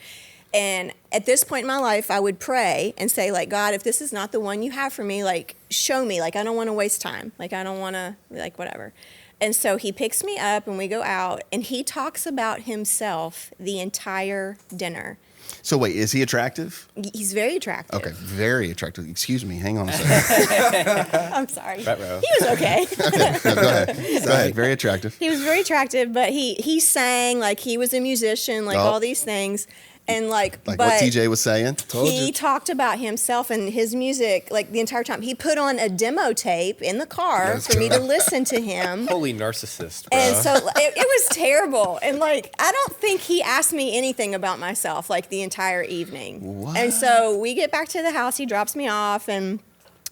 And at this point in my life, I would pray and say, like, God, if this is not the one you have for me, like, show me. Like, I don't want to waste time. Like, I don't want to, like, whatever. And so he picks me up and we go out, and he talks about himself the entire dinner. so wait, is he attractive? He's very attractive. Okay, very attractive. Excuse me. Hang on a second. I'm sorry. Front row. He was okay. No, go ahead. Go ahead. Very attractive. He was very attractive, but he sang, like, he was a musician, like, Oh. all these things. And Like but what TJ was saying. Told he you. talked about himself and his music like the entire time. He put on a demo tape in the car That's for me to good. listen to him. Holy narcissist, bro. And so it was terrible. And like, I don't think he asked me anything about myself like the entire evening. What? And so we get back to the house, he drops me off and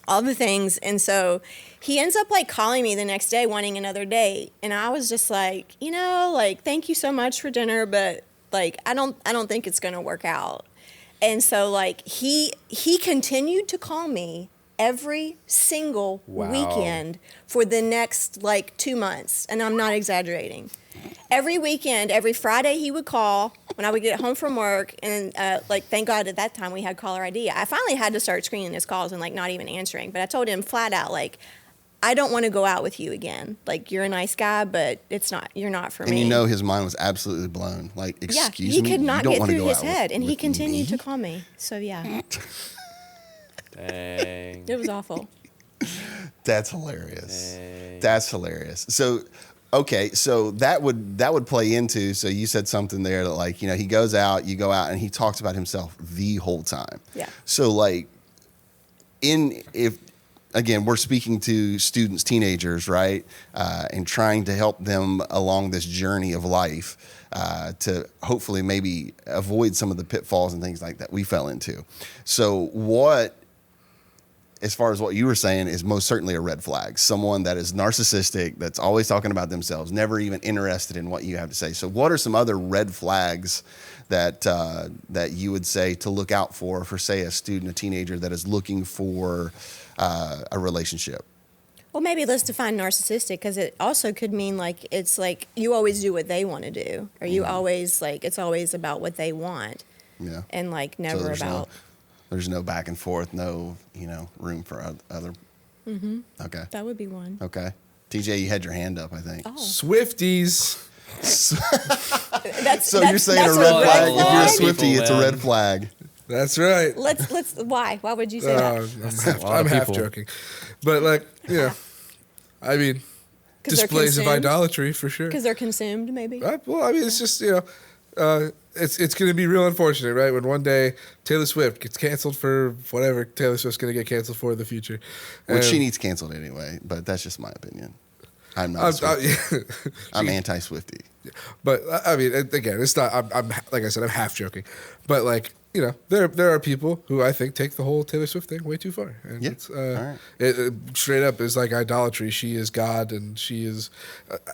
all the things. And so he ends up like calling me the next day wanting another date. And I was just like, like, thank you so much for dinner, but like, I don't think it's going to work out. And so like he continued to call me every single Wow. weekend for the next like 2 months. And I'm not exaggerating. Every weekend, every Friday he would call when I would get home from work. And like, thank God at that time we had caller ID. I finally had to start screening his calls and like not even answering. But I told him flat out, like, I don't want to go out with you again. Like, you're a nice guy, but you're not for me. And his mind was absolutely blown. Like, excuse he me, could not you don't get want to through go his out head, and he with continued me? to call me. So yeah, Dang. it was awful. That's hilarious. Dang. That's hilarious. So, okay, so that would play into. So you said something there that like he goes out, you go out, and he talks about himself the whole time. Yeah. So like, again, we're speaking to students, teenagers, right, and trying to help them along this journey of life to hopefully maybe avoid some of the pitfalls and things like that we fell into. So what, as far as what you were saying, is most certainly a red flag. Someone that is narcissistic, that's always talking about themselves, never even interested in what you have to say. So what are some other red flags that you would say to look out for, say, a student, a teenager that is looking for a relationship? Well, maybe let's define narcissistic, because it also could mean like it's like you always do what they want to do, or you always like it's always about what they want, Yeah. and like So never there's about. there's no back and forth, no room for other. Mm-hmm. Okay. That would be one. Okay. TJ, you had your hand up, I think. Oh, Swifties. that's You're saying that's a red red flag? If you're a flag? Swiftie, it's a People, red man. flag. That's right. Let's. Why? Why would you say that? I'm half, a lot of I'm half people. joking. But like, I mean, displays of idolatry for sure. Because they're consumed, maybe. Well, I mean, it's just it's going to be real unfortunate, right? When one day Taylor Swift gets canceled for whatever Taylor Swift's going to get canceled for in the future. Well, she needs canceled anyway, but that's just my opinion. I'm not. I'm anti-Swiftie. But I mean, again, it's not. I'm like I said, I'm half joking, but like there are people who I think take the whole Taylor Swift thing way too far, and it's it straight up is like idolatry. She is God, and she is,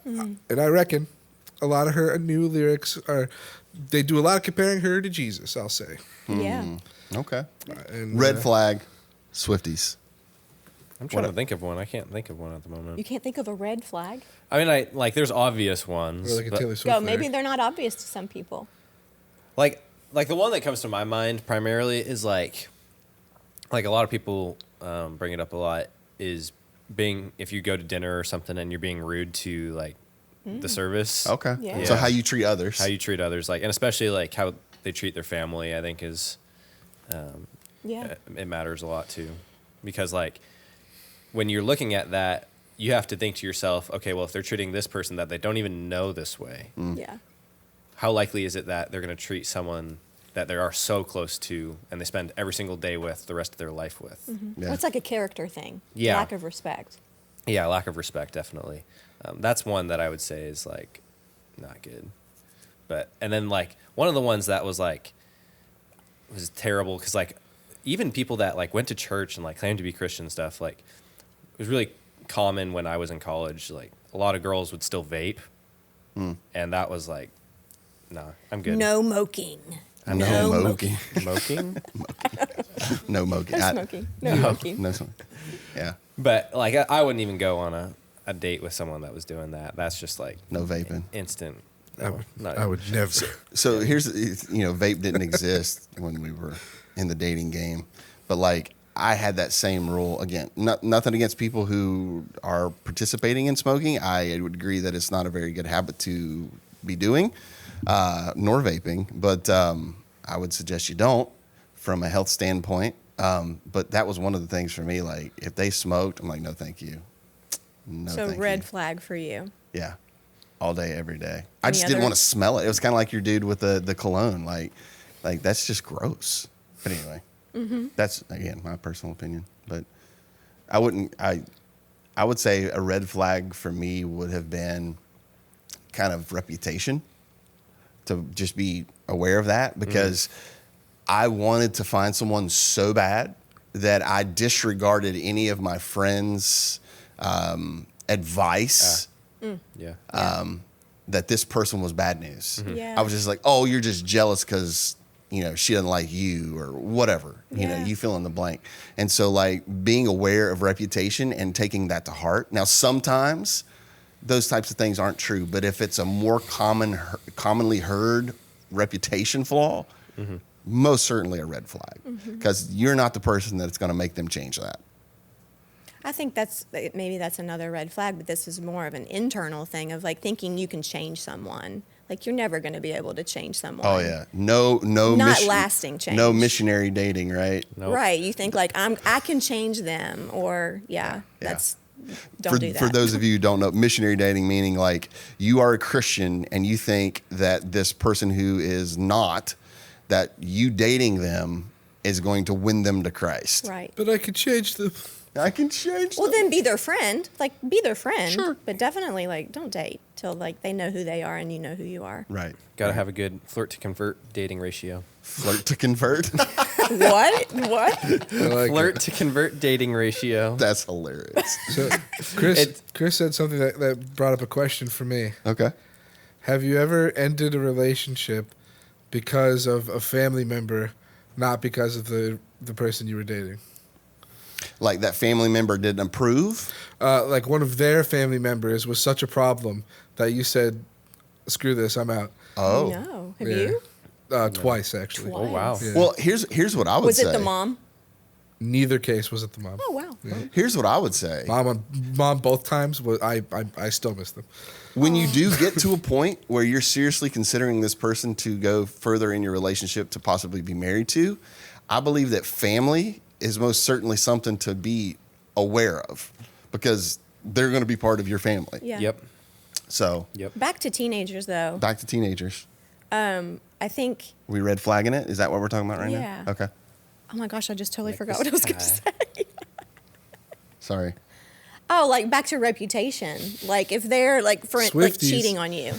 and I reckon a lot of her new lyrics they do a lot of comparing her to Jesus. I'll say. Yeah. Okay. And, Red flag, Swifties. I'm trying to think of one. I can't think of one at the moment. You can't think of a red flag? I mean, there's obvious ones. Or like a but- Taylor Swift. Go. Maybe lyric. they're not obvious to some people. Like the one that comes to my mind primarily is like a lot of people bring it up a lot is if you go to dinner or something and you're being rude to like the service. Okay. Yeah. So how you treat others. How you treat others, like, and especially like how they treat their family, I think is it matters a lot too, because like when you're looking at that, you have to think to yourself, okay, well, if they're treating this person that they don't even know this way, Yeah. how likely is it that they're going to treat someone that they are so close to and they spend every single day with the rest of their life with? Mm-hmm. Yeah. Well, it's like a character thing. Yeah. Lack of respect. Yeah, lack of respect, definitely. That's one that I would say is like not good. And then like one of the ones that was like was terrible because like even people that like went to church and like claimed to be Christian and stuff, like it was really common when I was in college. Like a lot of girls would still vape, and that was like, nah, I'm good. No moking. No moking. Smoking. No moking. No smoking. No moking. No smoking. Yeah. But like I wouldn't even go on a date with someone that was doing that. That's just like No vaping. instant. I would never. So here's, vape didn't exist when we were in the dating game, but like I had that same rule. Again, nothing against people who are participating in smoking. I would agree that it's not a very good habit to be doing, nor vaping, but I would suggest you don't from a health standpoint. But that was one of the things for me. Like if they smoked, I'm like, no, thank you. No, So thank red you. flag for you. Yeah. All day, every day. I Any just didn't other- want to smell it. It was kind of like your dude with the cologne. Like that's just gross. But anyway, that's, again, my personal opinion. But I would say a red flag for me would have been kind of reputation, to just be aware of that, because I wanted to find someone so bad that I disregarded any of my friends' advice. Yeah. That this person was bad news. Yeah. I was just like, oh, you're just jealous because, she doesn't like you or whatever. Yeah. You fill in the blank. And so like being aware of reputation and taking that to heart. Now, sometimes those types of things aren't true, but if it's a more commonly heard reputation flaw, most certainly a red flag, because you're not the person that's going to make them change that. I think maybe that's another red flag, but this is more of an internal thing of like thinking you can change someone. Like you're never going to be able to change someone. Oh yeah, no, Not lasting change. No missionary dating, right? Nope. Right. You think like I can change them, or don't do that. For those of you who don't know, missionary dating meaning like you are a Christian and you think that this person who is not, that you dating them is going to win them to Christ. Right. But I could change them. I can change Well, them. then be their friend. Like, be their friend. Sure. But definitely, like, don't date till, like, they know who they are and you know who you are. Right. Got to have a good flirt to convert dating ratio. Flirt to convert. What? What? I like Flirt it. to convert dating ratio. That's hilarious. So Chris said something that brought up a question for me. Okay. Have you ever ended a relationship because of a family member, not because of the person you were dating? Like that family member didn't approve. Like one of their family members was such a problem that you said, "Screw this, I'm out." Oh. No. Have Yeah. you? Twice actually. Twice. Oh, wow. Yeah. Well, here's what I would Was say. it the mom? Neither case was it the mom. Oh, wow. Here's what I would say. Mom both times. I still miss them. When you do get to a point where you're seriously considering this person to go further in your relationship to possibly be married to, I believe that family is most certainly something to be aware of, because they're going to be part of your family. Yeah. Yep. So Yep. Back to teenagers, though. back to teenagers. I think. We red flagging it? Is that what we're talking about right Yeah. now? Okay. Oh my gosh, I just totally Like forgot this what I was going to guy. say. Sorry. Oh, like back to reputation. Like if they're like like Swifties. cheating on you,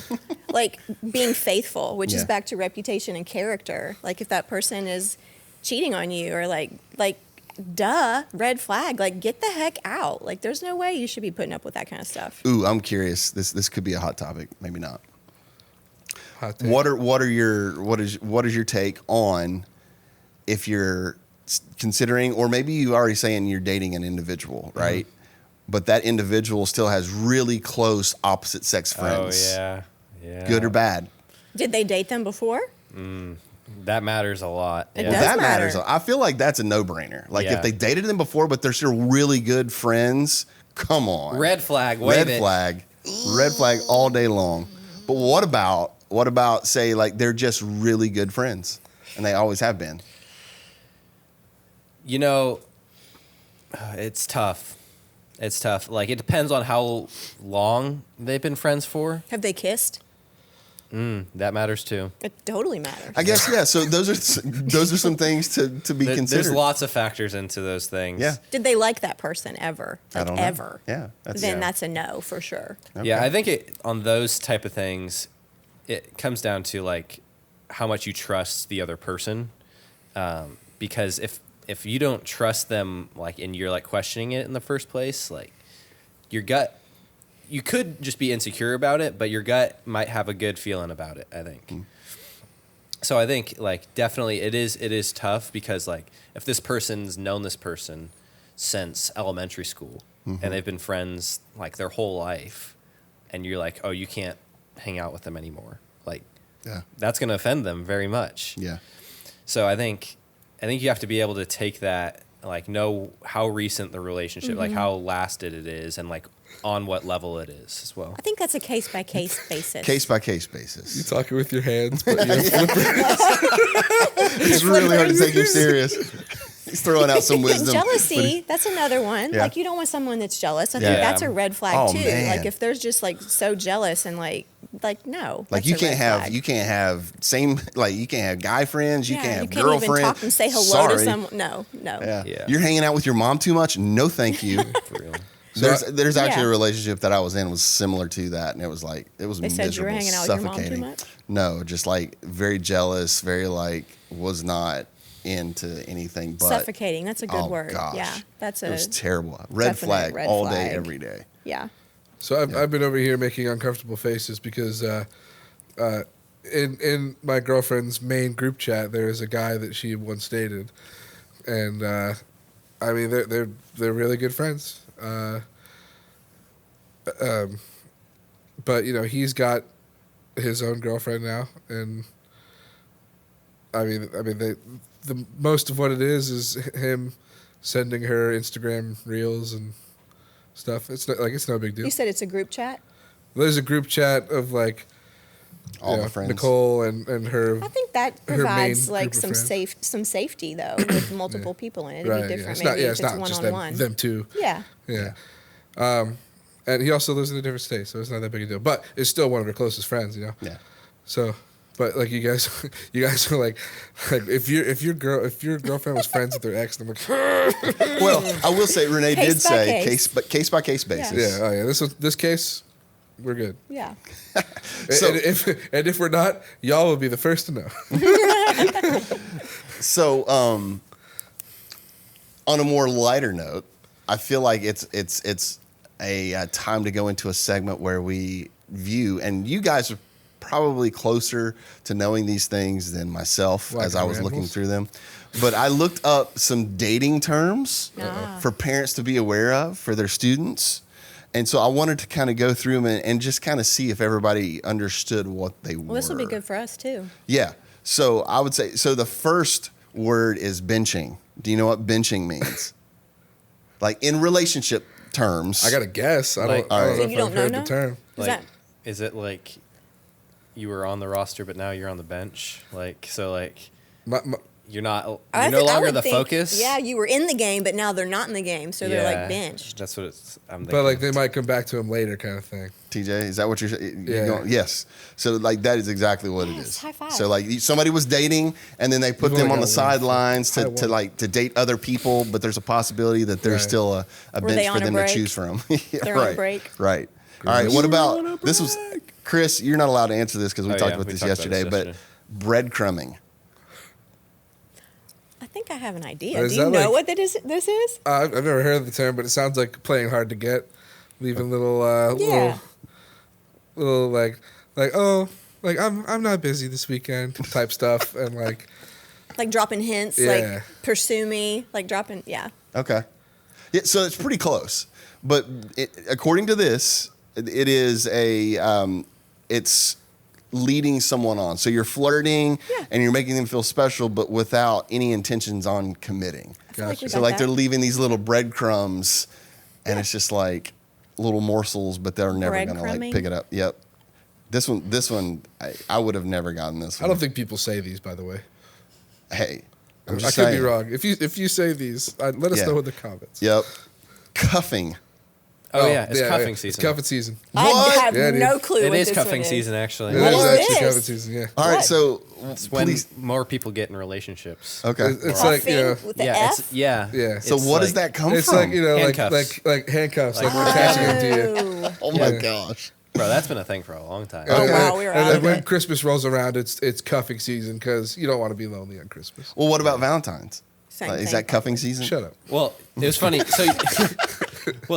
like being faithful, which is Yeah. back to reputation and character. Like if that person is cheating on you, or like duh, red flag. Like get the heck out. Like there's no way you should be putting up with that kind of stuff. Ooh, I'm curious. This could be a hot topic. Maybe not. Hot take. What is your take on if you're considering, or maybe you already saying you're dating an individual, right? But that individual still has really close opposite sex friends. Oh yeah. Yeah. Good or bad? Did they date them before? That matters a lot. It Yeah. does That matter. matters. I feel like that's a no-brainer. Like Yeah. if they dated them before, but they're still really good friends, come on. Red flag. Wave Red it. flag. Red flag all day long. But what about say like they're just really good friends and they always have been? You know, it's tough. It's tough. Like it depends on how long they've been friends for. Have they kissed? That matters too. It totally matters. I guess yeah. So those are some things to be There's considered. lots of factors into those things. Yeah. Did they like that person ever? I Like don't know. ever? Yeah, Then yeah. that's a no for sure. Yeah, I think on those type of things, it comes down to like how much you trust the other person. Because if you don't trust them, like, and you're like questioning it in the first place, like your gut, you could just be insecure about it, but your gut might have a good feeling about it, I think. So I think like definitely it is tough because like if this person's known this person since elementary school and they've been friends like their whole life, and you're like, oh, you can't hang out with them anymore, like Yeah. that's going to offend them very much. Yeah. So I think you have to be able to take that, like know how recent the relationship, like how lasted it is, and like on what level it is as well. I think that's a case by case basis. Case by case You basis. talking with your hands, but you have flippers. It's really hard to take him serious. He's throwing out some wisdom. Jealousy, that's another one. Yeah. Like you don't want someone that's jealous. I Yeah. think that's a red flag Oh, too. man. Like if there's just like so jealous and like no. Like that's you a can't red have flag. you can't have same like you can't have guy friends, you Yeah, can't have you can't girlfriends. even talk and say hello Sorry. to someone. No. Yeah. Yeah. You're hanging out with your mom too much? No, thank you. For real. There's actually Yeah. a relationship that I was in was similar to that, and it was They miserable, said you were hanging out with your mom too suffocating. much? No, just like very jealous, very like was not into anything but Suffocating. That's a good oh, word. Gosh. Yeah. That's it was a terrible. Red definite flag red all day, flag. every day. yeah. So I've been over here making uncomfortable faces because in my girlfriend's main group chat there is a guy that she once dated, and I mean they're really good friends. But you know he's got his own girlfriend now, and I mean the most of what it is him sending her Instagram reels and stuff. It's no big deal. You said it's a group chat? There's a group chat of like All you the know, friends. Nicole and her. I think that Her main provides like group of some friends. some safety though with multiple people in it. It'd Right, be yeah. different It's not, maybe yeah, if it's it's not one just on one. them two. Yeah. Yeah. And he also lives in a different state, so it's not that big a deal. But it's still one of her closest friends, you know. Yeah. So, but like you guys are like if your girlfriend was friends with their ex, and I'm like, Well, I will say Renee Case did by say case. case by case basis. yeah, oh yeah, this case, we're good. Yeah. So- and if we're not, y'all will be the first to know. So, on a more lighter note, I feel like it's a time to go into a segment where we view, and you guys are probably closer to knowing these things than myself Like as I was animals? looking through them. But I looked up some dating terms for parents to be aware of for their students. And so I wanted to kind of go through them and just kind of see if everybody understood what they were. Well, this will be good for us too. Yeah. So I would say, so the first word is benching. Do you know what benching means? Like in relationship terms. I got to guess. I Like- don't know So if you don't I've know heard now? the term. Is Like, that is it like you were on the roster, but now you're on the bench? Like, so like, My, you're no I longer would the think, focus. Yeah, you were in the game, but now they're not in the game, so they're like benched. That's what I'm thinking. But like they might come back to him later, kind of thing. TJ, is that what you're saying? Yeah. Yes. So like that is exactly what it Yes, is. high five. So like somebody was dating and then they put You've them only on the got one. sidelines I to won. like to date other people, but there's a possibility that there's Right. still a Were they bench on for a them break? to choose from. Yeah, They're right. on a break. Right. All right. What about this was Chris, you're not allowed to answer this because we talked about we this talked about yesterday, this but yesterday. breadcrumbing. I think I have an idea. Is Do you that know like- what this is? I've never heard of the term, but it sounds like playing hard to get, leaving little Yeah. little like oh like I'm not busy this weekend type stuff, and like Like dropping hints, Yeah. like pursue me, like dropping, yeah. Okay. Yeah, so it's pretty close. But according to this, it is it's leading someone on. So you're flirting Yeah. and you're making them feel special, but without any intentions on committing. I feel like we Gotcha. So got like that. they're leaving these little breadcrumbs, and it's just like little morsels, but they're never gonna like Breadcrumbing? pick it up. Yep. This one, I would have never gotten this I one. don't think people say these, by the way. Hey, I'm I just could be saying. wrong. If you say these, let us Yeah. know in the comments. Yep. Cuffing. Oh, yeah, it's cuffing It's season. cuffing season. I What? have Yeah, dude. no clue It what is this cuffing one is. season, actually. It What is is actually this? cuffing season. Yeah. All right, What? so It's when please. more people get in relationships. Okay. It's like Cuffing with the yeah, F? it's yeah. Yeah. So It's what does like- that come It's from? like Handcuffs. like handcuffs, like Like- we're attaching them to you. Oh. Oh my Yeah. gosh. Bro, that's been a thing for a long time. Oh, wow, we were and out then of when it. Christmas rolls around, it's cuffing season because you don't want to be lonely on Christmas. Well, what about Valentine's? Same Is thing, that cuffing season? Shut up. Well, it was funny.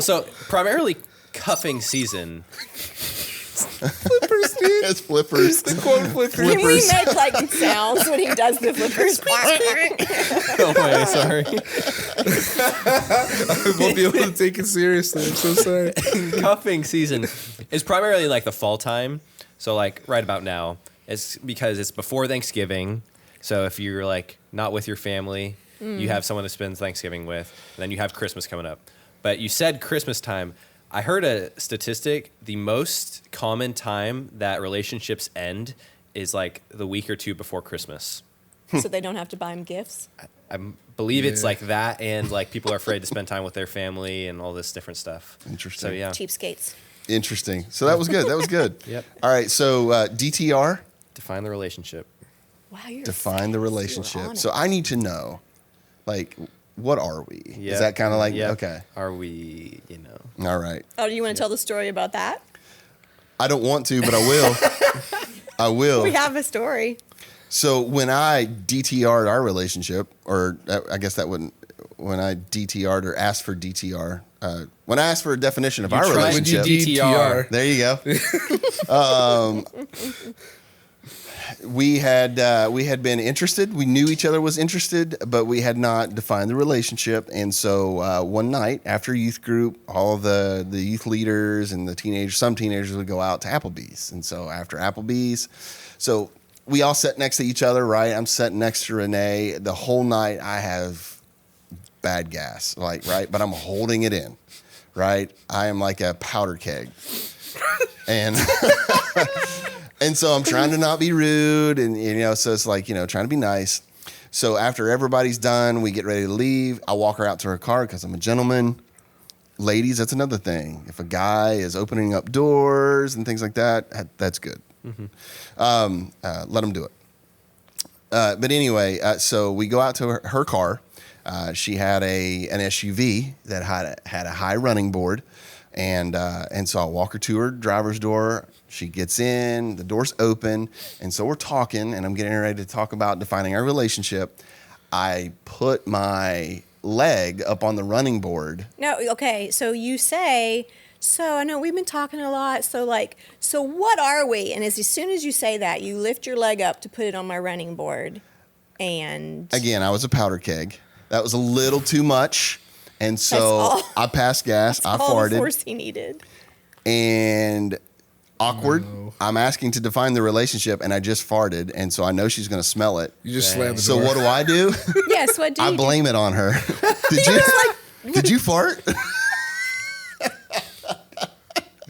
So primarily cuffing season. Flippers, dude. It's flippers. The quote flippers. Can we Flippers. make like sounds when he does the flippers? Oh wait, sorry. I won't be able to take it seriously. I'm so sorry. Cuffing season is primarily like the fall time. So like right about now, it's because it's before Thanksgiving. So if you're like not with your family, you have someone to spend Thanksgiving with, and then you have Christmas coming up. But you said Christmas time. I heard a statistic. The most common time that relationships end is like the week or two before Christmas. So they don't have to buy him gifts? I believe it's Yeah. like that, and like people are afraid to spend time with their family and all this different stuff. Interesting. So yeah, Cheapskates. Interesting. So that was good. That was good. Yep. All right. So DTR, define the relationship. Wow, you're define the you're relationship. on So it. I need to know, like, what are we? Yep. Is that kind of like, Yep. okay. Are we, All right. Oh, do you want to tell the story about that? I don't want to, but I will. I will. We have a story. So when I DTR'd our relationship, or I guess that wouldn't, when I DTR'd or asked for DTR, when I asked for a definition of You our tried- Would you relationship, DTR? DTR? there you go. We had been interested. We knew each other was interested, but we had not defined the relationship. And so one night after youth group, all the youth leaders and the teenagers, some teenagers would go out to Applebee's. And so after Applebee's, so we all sat next to each other, right? I'm sitting next to Renee. The whole night I have bad gas, like, right? But I'm holding it in, right? I am like a powder keg. And and so I'm trying to not be rude, and so it's like, trying to be nice. So after everybody's done, we get ready to leave. I walk her out to her car because I'm a gentleman. Ladies, that's another thing. If a guy is opening up doors and things like that, that's good. Let them do it. But anyway, so we go out to her car. She had an SUV that had a high running board. And so I walk her to her driver's door. She gets in, the door's open. And so we're talking, and I'm getting ready to talk about defining our relationship. I put my leg up on the running board. No, okay. So you say, so I know we've been talking a lot. So what are we? And as soon as you say that, you lift your leg up to put it on my running board. And Again, I was a powder keg. That was a little too much. And so all- I passed gas. I all the farted. force he needed. And awkward. No. I'm asking to define the relationship, and I just farted. And so I know she's going to smell it. You just Dang. slammed the So door. what do I do? Yes, what do you I blame it on her. Did you fart?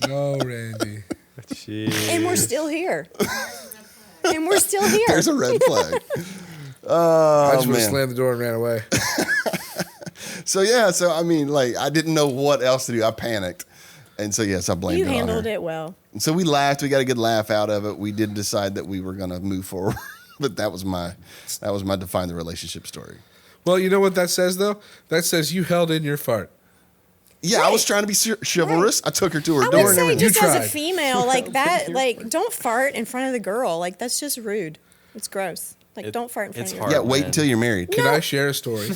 No, Randy. do? And we're still here. And we're still here. There's a red flag. I just would have man. slammed the door and ran away. So I mean, like, I didn't know what else to do. I panicked. And so, yes, I blamed You it on her. handled it well. And so we laughed. We got a good laugh out of it. We did decide that we were going to move forward. But that was my define the relationship story. Well, you know what that says, though? That says you held in your fart. Yeah, I was trying to be chivalrous. I took her to her I door would and say everything. just as a tried. female, like that, like don't fart in front of the girl. Like that's just rude. It's gross. Like don't fart in front it's of your hard. Yeah, girl. wait man. until you're married. Can I share a story?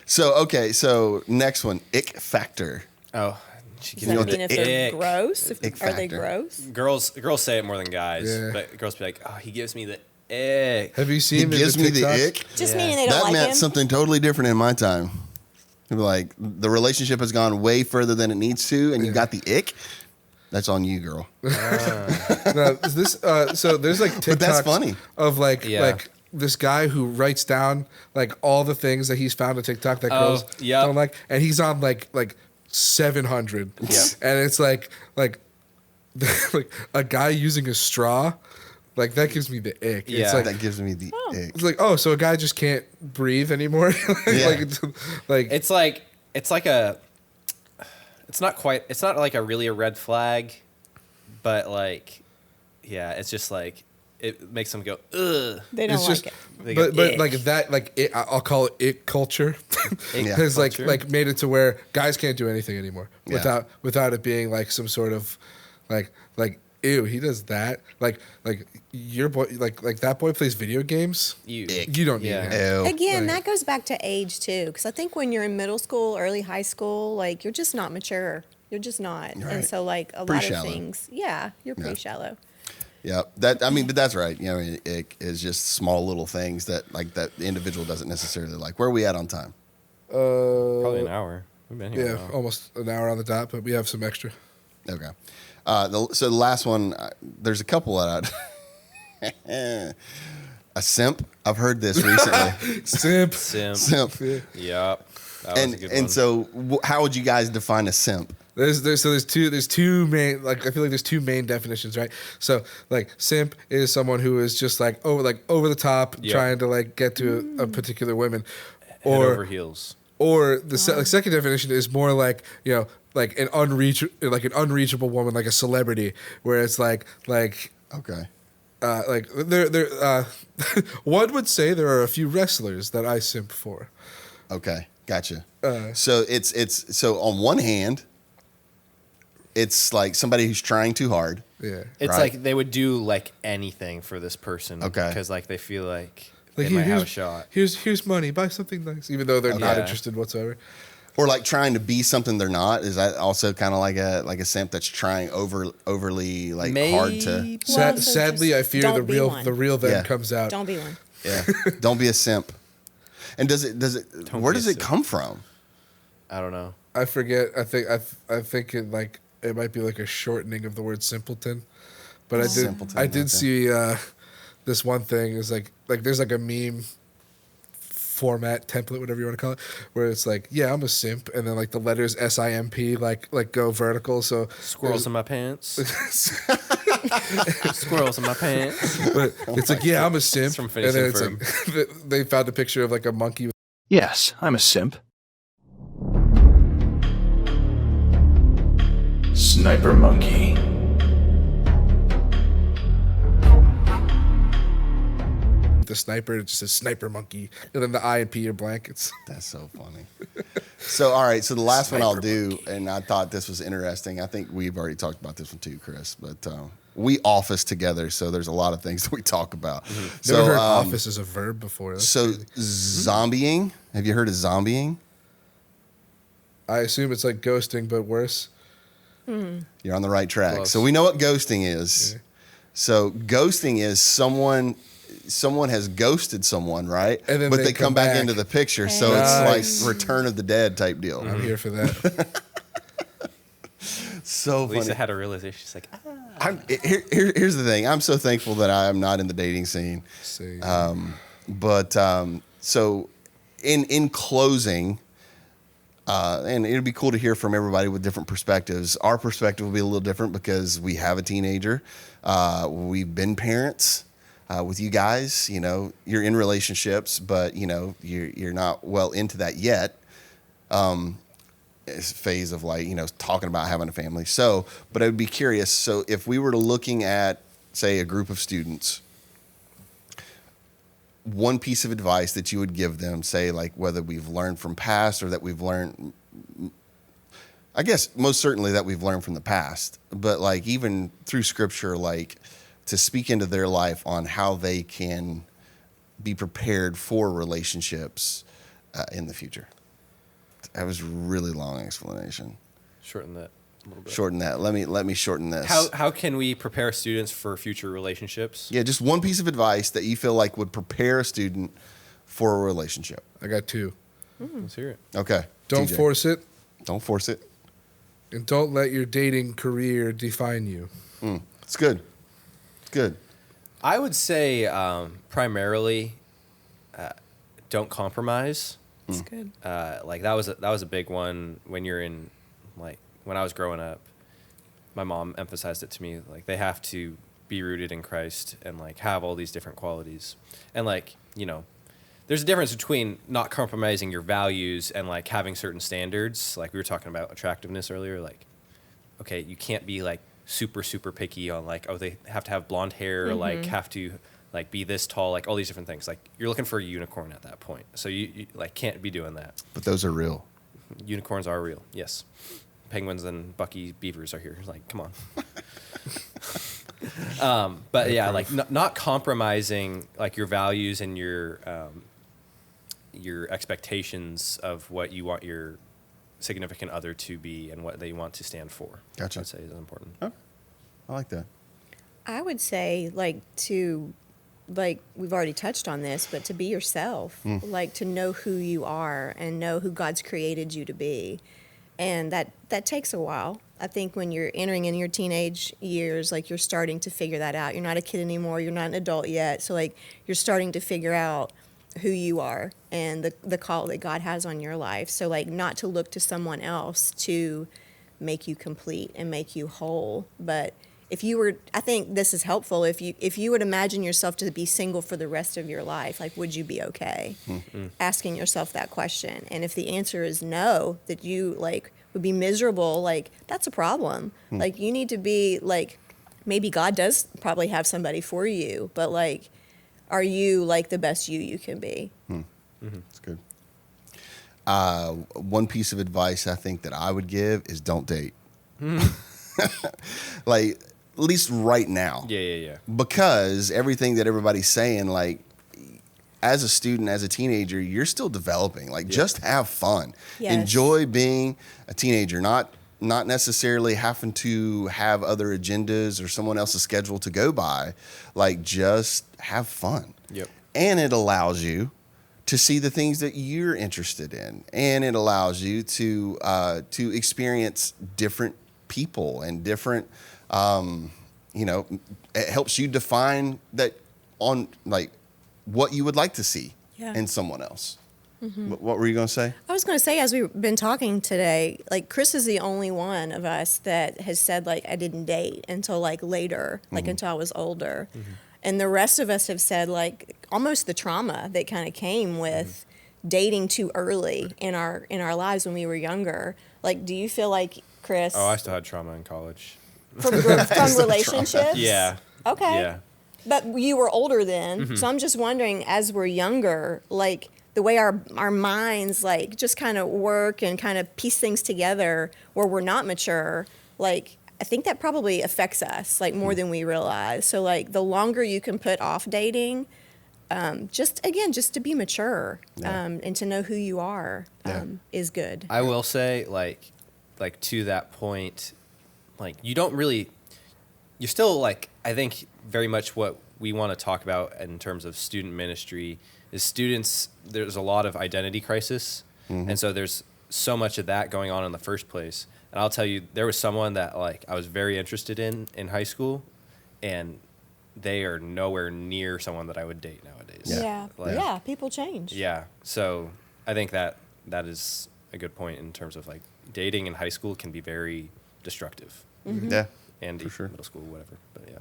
So next one, ick factor. Oh, Does You know that what mean the if they're ick- gross? ick Are they factor. gross? girls say it more than guys, Yeah. but girls be like, "Oh, he gives me the ick." Have you He seen gives me the TikToks? ick. Just Yeah. meaning they don't That like meant him. something totally different in my time. Like, the relationship has gone way further than it needs to, and you got the ick. That's on you, girl. No, this so there's like TikToks But that's funny. of like Yeah. like this guy who writes down like all the things that he's found on TikTok that Oh, girls yep. don't like, and he's on like 700, Yep. and it's like like a guy using a straw, like that gives me the ick. Yeah. It's like That gives me the ick. it's like, oh, so a guy just can't breathe anymore. Yeah. like It's like a. It's not like a really a red flag, but like, yeah, it's just like it makes them go ugh. They don't it's like just, it. They go, but ick. like that, like it, I'll call it ick culture, Ick Yeah. has culture. like made it to where guys can't do anything anymore Yeah. without it being like some sort of like ew, he does that, like your boy, like that boy plays video games. You You don't need Yeah. him. Ew. Again, Like- that goes back to age too, because I think when you're in middle school, early high school, like you're just not mature. You're just not, Right. and so like a Pretty lot shallow. of things, yeah, you're pretty Yeah. shallow. Yeah, but that's right. You know, ick is just small little things that like that the individual doesn't necessarily like. Where are we at on time? Probably an hour. We've been here. Yeah, a while. almost an hour on the dot, but we have some extra. Okay. So the last one, there's a couple that a simp. I've heard this recently. Simp. Simp. Simp. Yep. That was a And good and one. so how would you guys define a simp? There's two main, like I feel like there's two main definitions, right? So like simp is someone who is just like over the top, Yep. trying to like get to a particular woman, Head over heels. or the second definition is more like, you know, like an unreachable woman, like a celebrity, where it's like Okay. there one would say there are a few wrestlers that I simp for. Okay. Gotcha. So it's so on one hand, it's like somebody who's trying too hard. Yeah. It's Right. like they would do like anything for this person. Okay. Because like they feel like Like they might have a shot. Here's money. Buy something nice, even though they're not Okay. interested whatsoever. Or like trying to be something they're not. Is that also kind of like a simp that's trying overly like hard to? Maybe. Well, so Sadly, just I fear don't be one. the real them Yeah. comes out. Don't be one. Yeah. Don't be a simp. And does it Don't where be a does it simp. come from? I don't know. I forget. I think it like it might be like a shortening of the word simpleton, but Simpleton, I did okay. see this one thing is like there's like a meme format template, whatever you want to call it, where it's like, yeah, I'm a simp, and then like the letters SIMP like go vertical, so Squirrels in my pants. Squirrels in my pants. but it's like, yeah, I'm a simp, It's from and Phineas then and it's like they found a picture of like a monkey. Yes, I'm a simp. Sniper monkey. The sniper, it just says sniper monkey, and then the I and P are blankets. That's so funny. So all right, so the last one I'll do, and I thought this was interesting. I think we've already talked about this one too, Chris, but we office together, so there's a lot of things that we talk about. So Never heard office as a verb before. That's so crazy. zombieing. Have you heard of zombieing? I assume it's like ghosting, but worse. You're on the right track. Close. So we know what ghosting is. Yeah. So ghosting is someone has ghosted someone, right? And then but they they come come back back. into the picture. So Nice. it's like Return of the Dead type deal. I'm here for that. So funny. Lisa had a realization. She's like, Here's the thing. I'm so thankful that I am not in the dating scene. See, So in closing, and it'd be cool to hear from everybody with different perspectives. Our perspective will be a little different because we have a teenager. We've been parents. with you guys, you know, you're in relationships, but you know, you're not well into that yet. It's a phase of like, you know, talking about having a family. So, but I would be curious. So if we were to looking at, say, a group of students, one piece of advice that you would give them, say, like whether we've learned from past or that we've learned, I guess most certainly that we've learned from the past, but like even through scripture, like to speak into their life on how they can be prepared for relationships in the future. That was a really long explanation. Shorten that a little bit. Shorten that. Let me shorten this. How can we prepare students for future relationships? Yeah, just one piece of advice that you feel like would prepare a student for a relationship. I got 2. Let's hear it. Okay. Don't TJ. force it, Don't force it. and don't let your dating career define you. It's good. It's good. I would say primarily don't compromise. That's good. Like that was a big one when you're in, like when I was growing up. My mom emphasized it to me, like they have to be rooted in Christ and like have all these different qualities. And like, you know, there's a difference between not compromising your values and like having certain standards. Like we were talking about attractiveness earlier. Like, okay, you can't be like super picky on like, oh, they have to have blonde hair, or like have to like be this tall, like all these different things. Like you're looking for a unicorn at that point. So you like can't be doing that. But those are real. Unicorns are real. Yes. Penguins and Bucky beavers are here. Like, come on. But yeah, like not compromising like your values and your expectations of what you want your significant other to be and what they want to stand for. Gotcha. I'd say is important. Oh, I like that. I would say like we've already touched on this, but to be yourself, like to know who you are and know who God's created you to be. And that takes a while. I think when you're entering in your teenage years, like you're starting to figure that out. You're not a kid anymore. You're not an adult yet. So like you're starting to figure out who you are and the call that God has on your life. So like not to look to someone else to make you complete and make you whole, but if you were, I think this is helpful. If you would imagine yourself to be single for the rest of your life, like, would you be okay? Asking yourself that question. And if the answer is no, that you like would be miserable, like that's a problem. Like you need to be like, maybe God does probably have somebody for you, but like, are you like the best you can be? That's good. One piece of advice I think that I would give is don't date. Like, at least right now. Yeah. Because everything that everybody's saying, like, as a student, as a teenager, you're still developing. Like, just have fun. Yes. Enjoy being a teenager, not necessarily having to have other agendas or someone else's schedule to go by. Like, just have fun. Yep. And it allows you to see the things that you're interested in. And it allows you to experience different people and different, it helps you define that on like what you would like to see in someone else. What were you going to say? I was going to say, as we've been talking today, like Chris is the only one of us that has said like I didn't date until like later, like until I was older. And the rest of us have said like almost the trauma that kind of came with dating too early in our lives when we were younger. Like, do you feel like, Chris? Oh, I still had trauma in college. From relationships? Yeah. Okay. Yeah. But you were older then, so I'm just wondering, as we're younger, like the way our minds like just kind of work and kind of piece things together where we're not mature, like I think that probably affects us like more than we realize. So like the longer you can put off dating, just to be mature and to know who you are is good. I will say like to that point, like you don't really, you're still like, I think very much what we want to talk about in terms of student ministry is students, there's a lot of identity crisis. And so there's so much of that going on in the first place. And I'll tell you, there was someone that like I was very interested in high school, and they are nowhere near someone that I would date nowadays. Yeah, people change. Yeah. So I think that is a good point in terms of like dating in high school can be very destructive. Yeah. and For sure. middle school, whatever. But yeah.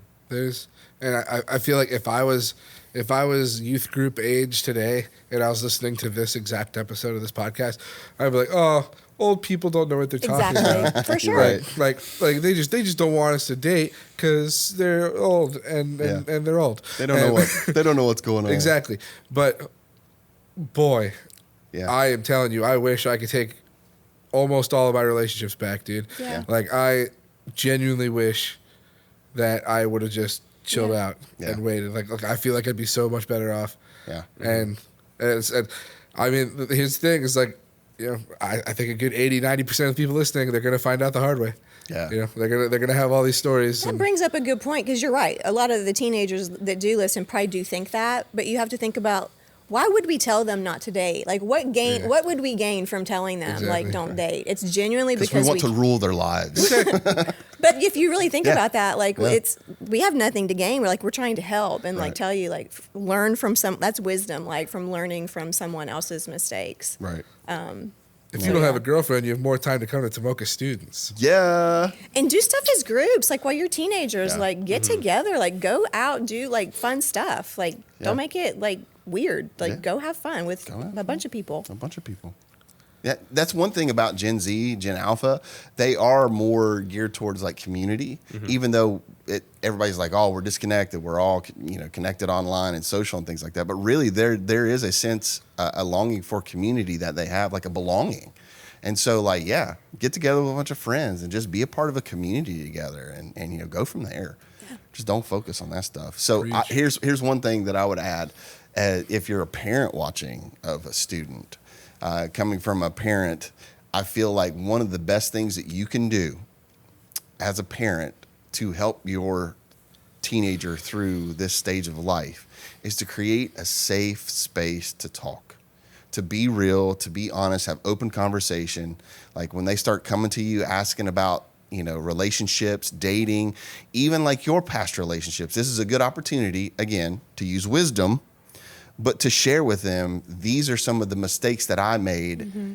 I feel like if I was youth group age today and I was listening to this exact episode of this podcast, I'd be like, oh, old people don't know what they're talking about. Exactly, for sure. Right. Like they just don't want us to date because they're old and they're old. They don't know what's going on. Exactly. But boy, Yeah. I am telling you, I wish I could take almost all of my relationships back, dude. Yeah. Like I genuinely wish that I would have just chilled Yeah. out Yeah. and waited. Like I feel like I'd be so much better off. Yeah. And I mean, his thing is like, you know, I think a good 80-90% of the people listening, they're gonna find out the hard way. Yeah. You know, they're gonna have all these stories. That and- brings up a good point because you're right. A lot of the teenagers that do listen probably do think that, but you have to think about why would we tell them not to date? Like what What would we gain from telling them Exactly. like don't date? It's genuinely Because because we want to rule their lives. But if you really think Yeah. about that, like Yeah. we have nothing to gain. We're trying to help and like Right. tell you like learn from that's wisdom, like from learning from someone else's mistakes. Right. If you don't have a girlfriend, you have more time to come to Tomoka students. Yeah. And do stuff as groups, like while you're teenagers, Yeah. like get together, like go out, do like fun stuff. Like Yeah. don't make it like weird. Like Yeah. go have fun with Go have a bunch of people. A bunch of people. Yeah, that's one thing about Gen Z, Gen Alpha. They are more geared towards like community, even though everybody's like, oh, we're disconnected. We're all connected online and social and things like that. But really, there is a sense, a longing for community that they have, like a belonging. And so, like, yeah, get together with a bunch of friends and just be a part of a community together, and go from there. Yeah. Just don't focus on that stuff. So here's one thing that I would add: if you're a parent watching of a student. Coming from a parent, I feel like one of the best things that you can do as a parent to help your teenager through this stage of life is to create a safe space to talk, to be real, to be honest, have open conversation. Like when they start coming to you asking about, relationships, dating, even like your past relationships, this is a good opportunity, again, to use wisdom, but to share with them, these are some of the mistakes that I made. Mm-hmm.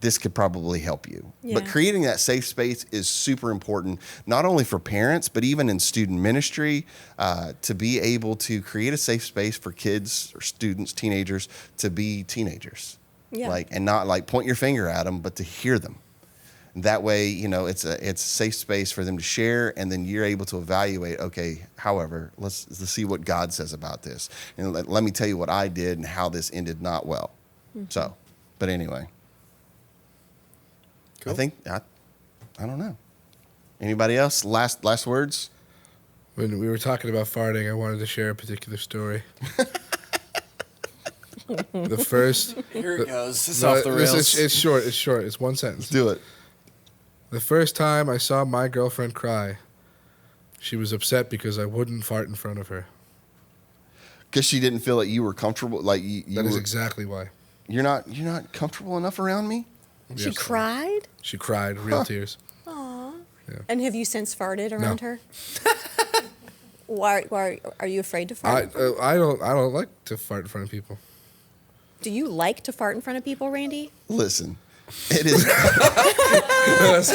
This could probably help you. Yeah. But creating that safe space is super important, not only for parents, but even in student ministry, to be able to create a safe space for kids or students, teenagers, to be teenagers. Yeah. And not like point your finger at them, but to hear them. That way, it's a safe space for them to share, and then you're able to evaluate. Okay, however, let's see what God says about this, and let me tell you what I did and how this ended not well. Mm-hmm. So, but anyway, cool. I think I don't know. Anybody else? Last words. When we were talking about farting, I wanted to share a particular story. The first. Here it goes. It's off the rails. It's short. It's one sentence. Let's do it. The first time I saw my girlfriend cry, she was upset because I wouldn't fart in front of her. Because she didn't feel like you were comfortable. Like you That is were, exactly why. You're not comfortable enough around me. She Yes. cried? She cried, real tears. Aw. Yeah. And have you since farted around No. her? Why are you afraid to fart? I don't like to fart in front of people. Do you like to fart in front of people, Randy? Listen, it is. That's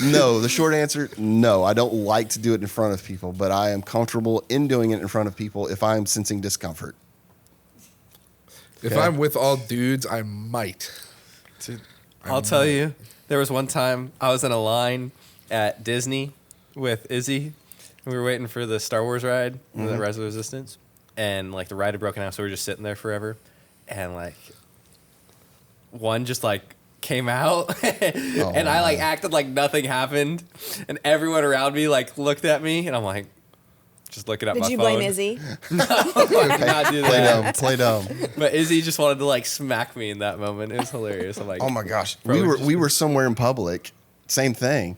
No. The short answer, no. I don't like to do it in front of people, but I am comfortable in doing it in front of people if I'm sensing discomfort. If Okay. I'm with all dudes, I might. I'll tell you, there was one time I was in a line at Disney with Izzy. We were waiting for the Star Wars ride, the Rise of the Resistance, and like the ride had broken out, so we were just sitting there forever, and like one just like came out, and I like acted like nothing happened, and everyone around me like looked at me, and I'm like, just looking at Did my you phone. blame Izzy? No, I did not do that. Play dumb. But Izzy just wanted to like smack me in that moment. It was hilarious. I'm like, Oh my gosh, Bro, we were somewhere in public, same thing,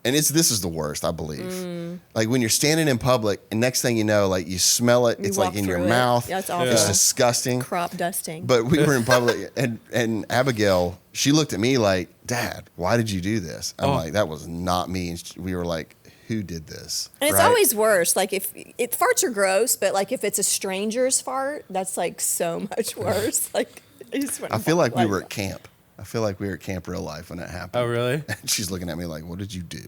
and this is the worst, I believe. Like when you're standing in public, and next thing you know, like you smell it, You it's like walk in your through it. mouth. Yeah, it's It's awful. disgusting. Crop dusting. But we were in public, and Abigail, she looked at me like, "Dad, why did you do this?" I'm like, "That was not me." And we were like, "Who did this?" And it's Right? always worse. Like if farts are gross, but like if it's a stranger's fart, that's like so much worse. Like I just went I feel like we were at camp. I feel like we were at camp real life when that happened. oh really? And she's looking at me like, "What did you do?"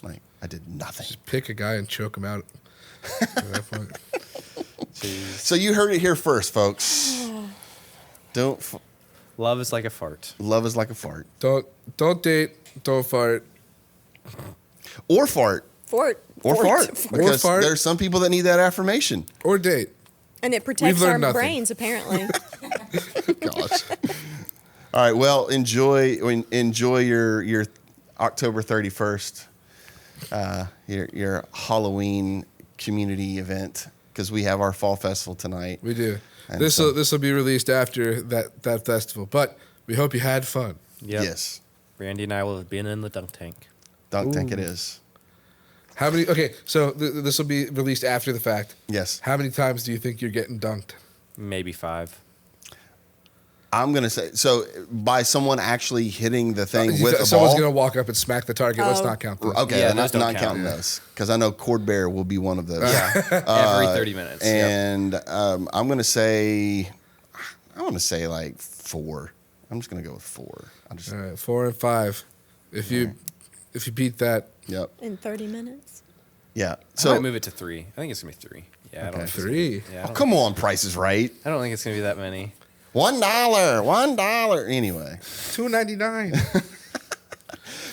Like, I did nothing. Just pick a guy and choke him out. At that point. So you heard it here first, folks. Love is like a fart. Love is like a fart. Don't date. Don't fart. Or fart. Fort. Or fart. Because fart. there's some people that need that affirmation. Or date. And it protects learned our nothing. brains, apparently. Gosh. All right. Well, enjoy your October 31st, your Halloween community event, because we have our fall festival tonight. We do. And This will be released after that festival, but we hope you had fun. Yep. Yes. Randy and I will have been in the dunk tank. Dunk tank it is. How many? Okay, so this will be released after the fact. Yes. How many times do you think you're getting dunked? Maybe 5. I'm going to say, so by someone actually hitting the thing with a Someone's ball. gonna walk up and smack the target. Let's not count those. Okay, Yeah, then those I'm don't not count. counting those, because I know Cord Bear will be one of those. Every 30 minutes. Yep. And I'm going to say, like 4. I'm just going to go with 4. All right, 4 and 5. If you beat that, Yep. In 30 minutes. Yeah. So I So, might move it to 3. I think it's gonna be 3. Yeah, I don't think it's 3. gonna- yeah, I oh, don't- come on, Price is Right. I don't think it's gonna be that many. $1. Anyway. $2.99.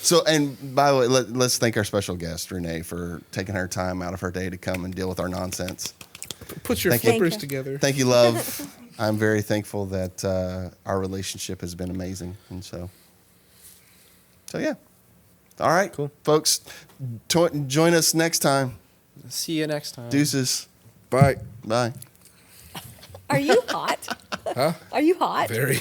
So, and by the way, let's thank our special guest, Renee, for taking her time out of her day to come and deal with our nonsense. Put your Thank you. flippers Thank you. together. Thank you, love. I'm very thankful that our relationship has been amazing. And so yeah. All right, Cool. folks. Join us next time. See you next time. Deuces. Bye. Bye. Are you hot? Huh? Are you hot? Very.